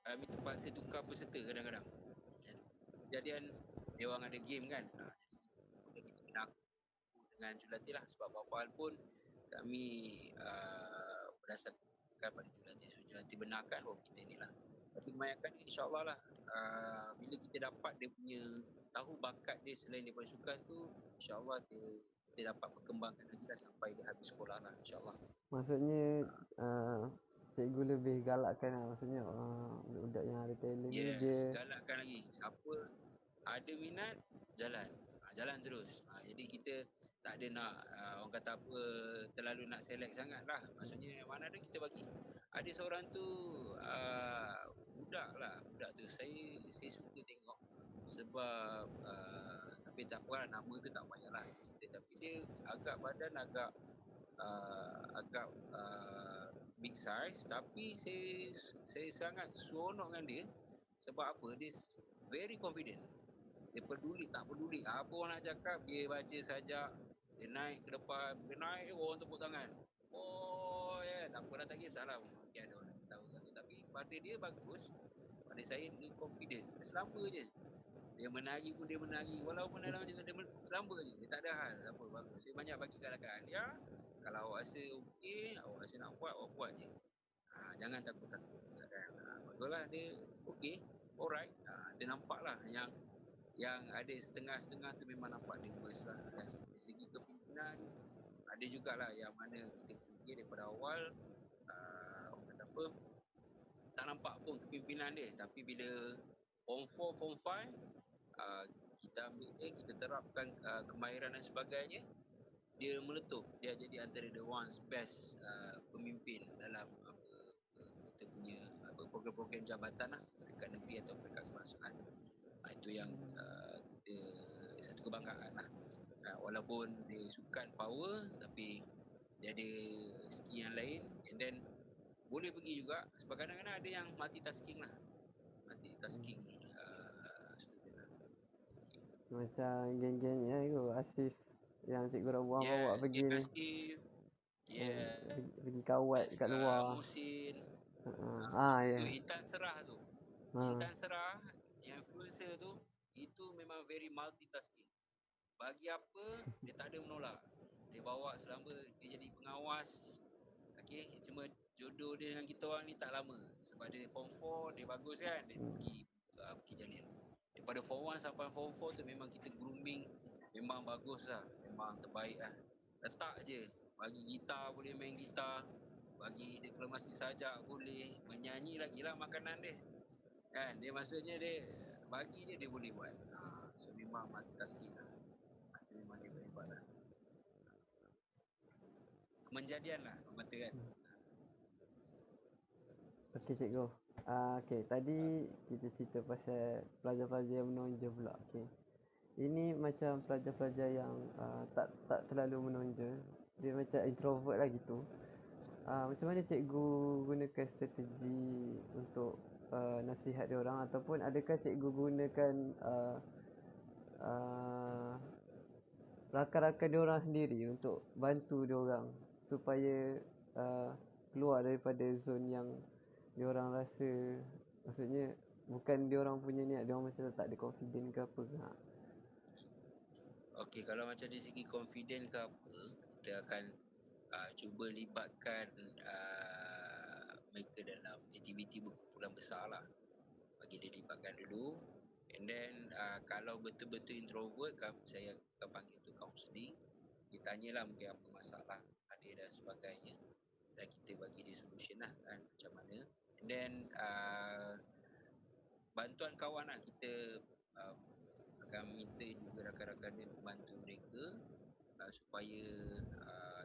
kami terpaksa tukar peserta kadang-kadang. Kejadian dia orang ada game kan. Jadi kita kena aku dengan jurulatih lah. Sebab apa hal pun kami berdasarkan pada jurulatih. So, jurulatih benarkan bahawa kita ni lah. Tapi kebanyakan insyaAllah lah, bila kita dapat dia punya, tahu bakat dia selain daripada sukan tu, insyaAllah kita dapat perkembangkan lagi lah sampai dia habis sekolah lah, insyaAllah. Maksudnya cikgu lebih galakkan lah. Maksudnya budak yang ada talent ni Yes, dia galakkan lagi. Siapa ada minat, jalan. Jalan terus. Jadi kita tak ada nak, orang kata apa, terlalu nak select sangat lah. Maksudnya mana ada kita bagi. Ada seorang tu, budak tu. Saya suka tengok. Sebab, tapi tak apa lah, nama tu tak payah lah. Tapi dia agak badan agak big size, tapi saya sangat seronok dengan dia. Sebab apa? Dia very confident. Dia tak peduli apa orang nak cakap, dia baca saja. Dia naik ke depan, dia naik orang tepuk tangan. Oh ya, tak apa lah, tak kisahlah. Mungkin ada orang tahu kan. Tapi pada dia bagus. Pada saya dia confident. Dia selamba je. Dia menari pun dia menari. Walaupun dalam dia selamba je. Dia tak ada hal. Apa bagus. Saya banyak bagi galakan. Ya, kalau awak rasa okey, awak rasa nak buat, awak buat je. Jangan takut-takut. Betul lah, dia okey. Alright. Dia nampak lah yang ada setengah-setengah tu memang nampak dia burst lah. Dan dari segi kepimpinan, ada jugalah yang mana kita fikir daripada awal, orang kata apa, tak nampak pun kepimpinan dia. Tapi bila Form 4, Form 5, kita ambil dia, kita terapkan kemahiran dan sebagainya, dia meletup. Dia jadi antara the one's best pemimpin dalam kita punya program-program jabatan lah, dekat negeri atau dekat kebangsaan. Itu yang kita satu kebanggaan lah. Walaupun dia sukan power, tapi dia ada skill yang lain, and then boleh pergi juga. Sebab kadang-kadang ada yang multitasking lah. Multitasking student lah. macam geng-geng tu Asif yang cikgu Rabuan bawa pergi ni. Asif. Pergi kawat kat luar. Musin. Ya. Intan Serah tu. Intan Serah, yang influencer tu, itu memang very multitasking. Bagi apa, dia tak ada menolak. Dia bawa selama dia jadi pengawas. Okay, cuma jodoh dia dengan kita orang ni tak lama. Sebab dia Form 4, dia bagus kan. Dia pergi Bukit Jalil. Daripada Form 1 sampai Form 4 tu memang kita grooming. Memang bagus lah. Memang terbaik lah. Letak je. Bagi gitar boleh main gitar. Bagi dia kalau masih sajak boleh. Menyanyi lagi lah makanan dia. Kan, dia maksudnya dia bagi dia boleh buat. So memang multitasking lah. Memang dia boleh buat lah. Kemenjadian lah, orang kata kan. Okey cikgu. Okey, tadi kita cerita pasal pelajar-pelajar yang menonjol pula. Okey. Ini macam pelajar-pelajar yang tak terlalu menonjol. Dia macam introvert lah gitu. Macam mana cikgu gunakan strategi untuk nasihat dia orang, ataupun adakah cikgu gunakan rakan-rakan dia orang sendiri untuk bantu dia orang supaya keluar daripada zon yang dia orang rasa, maksudnya bukan dia orang punya niat, dia orang macam tak ada confident ke apa ke. Okey, kalau macam dari segi confident ke apa, kita akan cuba libatkan mereka dalam aktiviti berkumpulan besar lah. Bagi dia libatkan dulu. And then kalau betul-betul introvert, saya akan panggil tu counselling. Dia tanyalah mungkin apa masalah dia dan sebagainya. Dan kita bagi dia solution lah kan, macam mana. And then bantuan kawan lah. Kita akan minta juga rakan-rakan dia membantu mereka supaya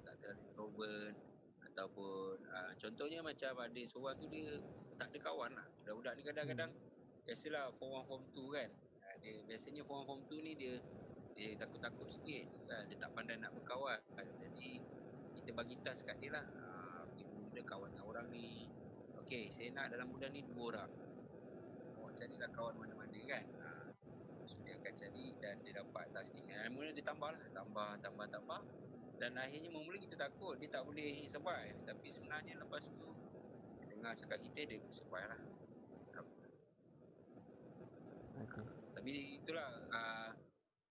tak terlalu introvert. Ataupun contohnya macam ada seorang tu dia tak ada kawan lah. Budak-budak ni kadang-kadang biasalah Form 1, Form 2 kan. Dia biasanya Form 1, Form 2 ni dia takut-takut sikit kan. Dia tak pandai nak berkawan. Jadi kita bagi task kat dia lah. Mula kawan dengan orang ni. Okey, saya nak dalam bulan ni 2 orang. Awak carilah kawan mana-mana kan. So dia akan cari dan dia dapat tasting. Dan mula dia tambah. Dan akhirnya mula kita takut dia tak boleh survive. Tapi sebenarnya lepas tu dia dengar cakap kita, dia boleh survive lah. Okey. Tapi itulah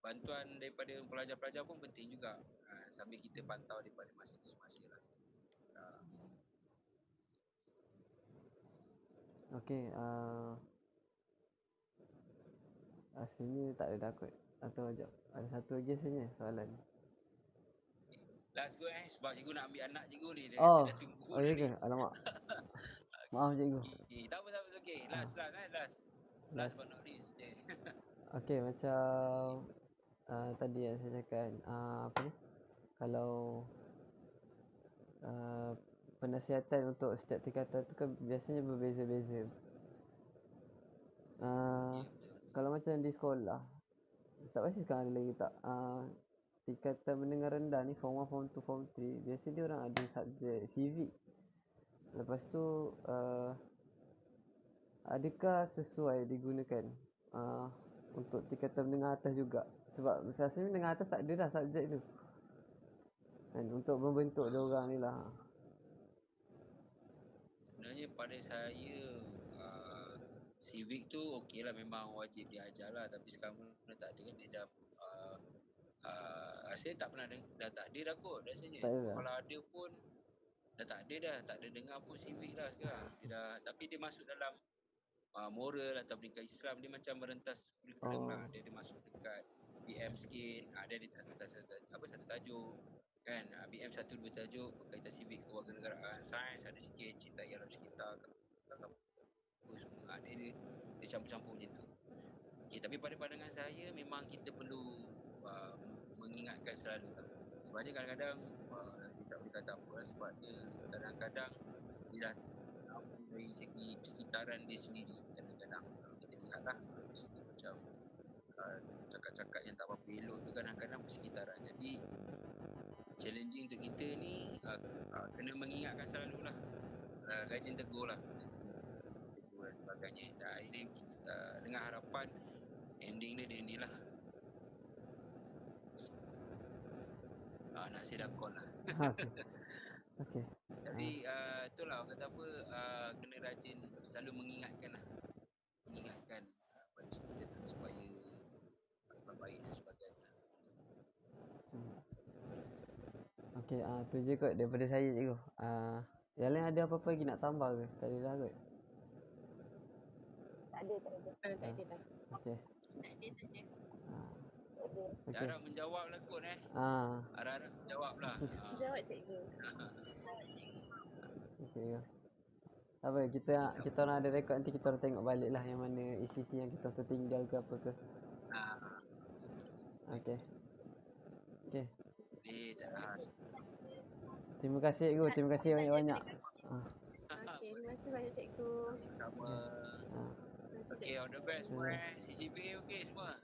bantuan daripada pelajar-pelajar pun penting juga. Sambil kita pantau daripada masa ke semasa lah. Okey, sini tak ada takut. Atau sekejap, ada satu lagi sini soalan. Last go sebab cikgu nak ambil anak cikgu ni. Dia Oh, dah tunggu oh ya ke? Alamak. Maaf cikgu. Tak apa. Okey. Last. Last but not least. Okey, macam tadi yang saya cakap kan, apa ni? Kalau penasihatan untuk setiap tingkatan tu kan biasanya berbeza-beza. Kalau macam di sekolah, tak pasti sekarang ada lagi tak, tingkatan menengah rendah ni, form 1, form 2, form 3, biasanya dia orang ada subjek civic. Lepas tu adakah sesuai digunakan untuk tingkatan menengah atas juga? Sebab rasanya menengah atas tak ada dah subjek tu kan, untuk membentuk dia orang ni lah. Sebenarnya pada saya civic tu okey lah, memang wajib diajar lah. Tapi sekarang tak ada kan, dia dah saya tak pernah dah tak ada dah kot rasanya. Tak ada dah. Kalau ada pun dah tak ada dengar pun civic lah sekarang. Dia dah, tapi dia masuk dalam moral atau pendidikan Islam, dia macam merentas kurikulum lah. Dia masuk dekat BM sikit, dia ada satu tajuk kan, BM 1 2 tajuk berkaitan civic, kewarganegaraan, sains ada sikit, cintai alam sekitar, apa semua. Dia campur-campur macam tu. Okey, tapi pada pandangan saya memang kita perlu mengingatkan selalu lah. Sebabnya kadang-kadang saya tak boleh kata apa lah, sebab dia kadang-kadang dia dah dari segi sekitaran dia sendiri. Kadang-kadang kita lihat lah dari segi macam cakap-cakap yang tak berapa elok tu kadang-kadang persekitaran. Jadi challenging untuk kita ni kena mengingatkan selalu lah, rajin tegur lah, tegur dan sebagainya. Dan akhirnya dengan harapan ending dia ni lah nak saya dah call lah. Okey. Jadi itulah kata apa, kena rajin selalu mengingatkan lah, pada student supaya baik dan sebagainya. Okey, tu je kot daripada saya cikgu. Yang lain ada apa-apa lagi nak tambah ke? Tak ada dah kot? Tak ada. Tak ada dah. Okey. Tak ada. Okey. Harap menjawab lah kot Harap menjawab lah. Jawab cikgu. Okey. Apa kita orang ada rekod, nanti kita orang tengok balik lah yang mana isi-isi yang kita tertinggal ke apa ke. Okey. Terima kasih cikgu, terima kasih banyak-banyak. Okey, terima kasih banyak cikgu. Sama. Okey, all the best semua CGPA okey semua.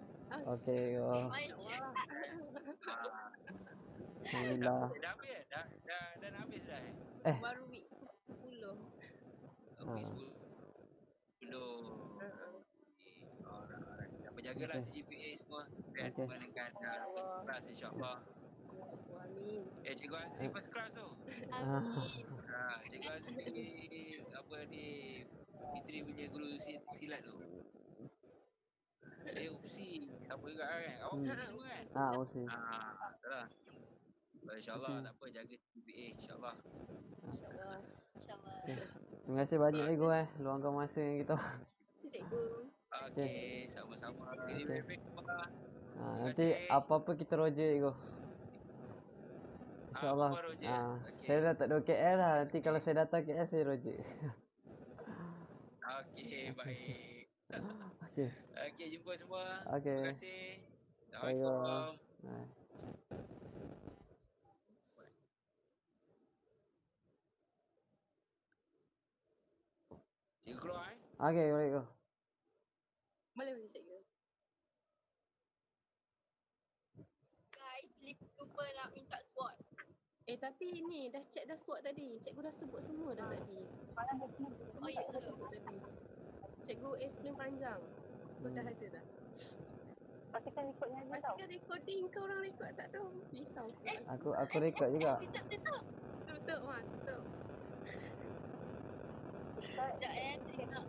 Okey. InsyaAllah. Alhamdulillah. Dah habis dah nak habis dah Baru week 10. Week 10. Alright. Apa jagalah CGPA semua dan dengan kelas insyaAllah. Amin. Cikgu Asri first class tu. Amin. Cikgu Asri apa ni, Fitri punya guru silat tu. Dia UPSI apa juga kan? Awak UPSI semua kan? UPSI. Itulah. InsyaAllah tak apa, jaga CGPA insyaAllah. InsyaAllah. Terima kasih banyak cikgu luangkan masa dengan kita. Cikgu. Okey, sama-sama. Nanti apa-apa kita roger cikgu. InsyaAllah. Saya dah tak ada KL lah. Nanti kalau saya datang KL saya roger. Okey, baik. Okey, jumpa semua. Okey. Terima kasih. Assalamualaikum. Cikgu keluar Okey, boleh go. Boleh cikgu. Guys, lupa nak minta SWOT. Tapi ni dah check dah SWOT tadi. Cikgu dah sebut semua dah tadi. Semua cikgu dah sebut tadi. Cikgu explain panjang. So dah ada dah. Pastikan rekodnya je tau. Pastikan recording kau orang rekod tak tahu. Risau pula. Aku rekod juga. Tutup. Tutup. Ustaz, Sekejap tengok.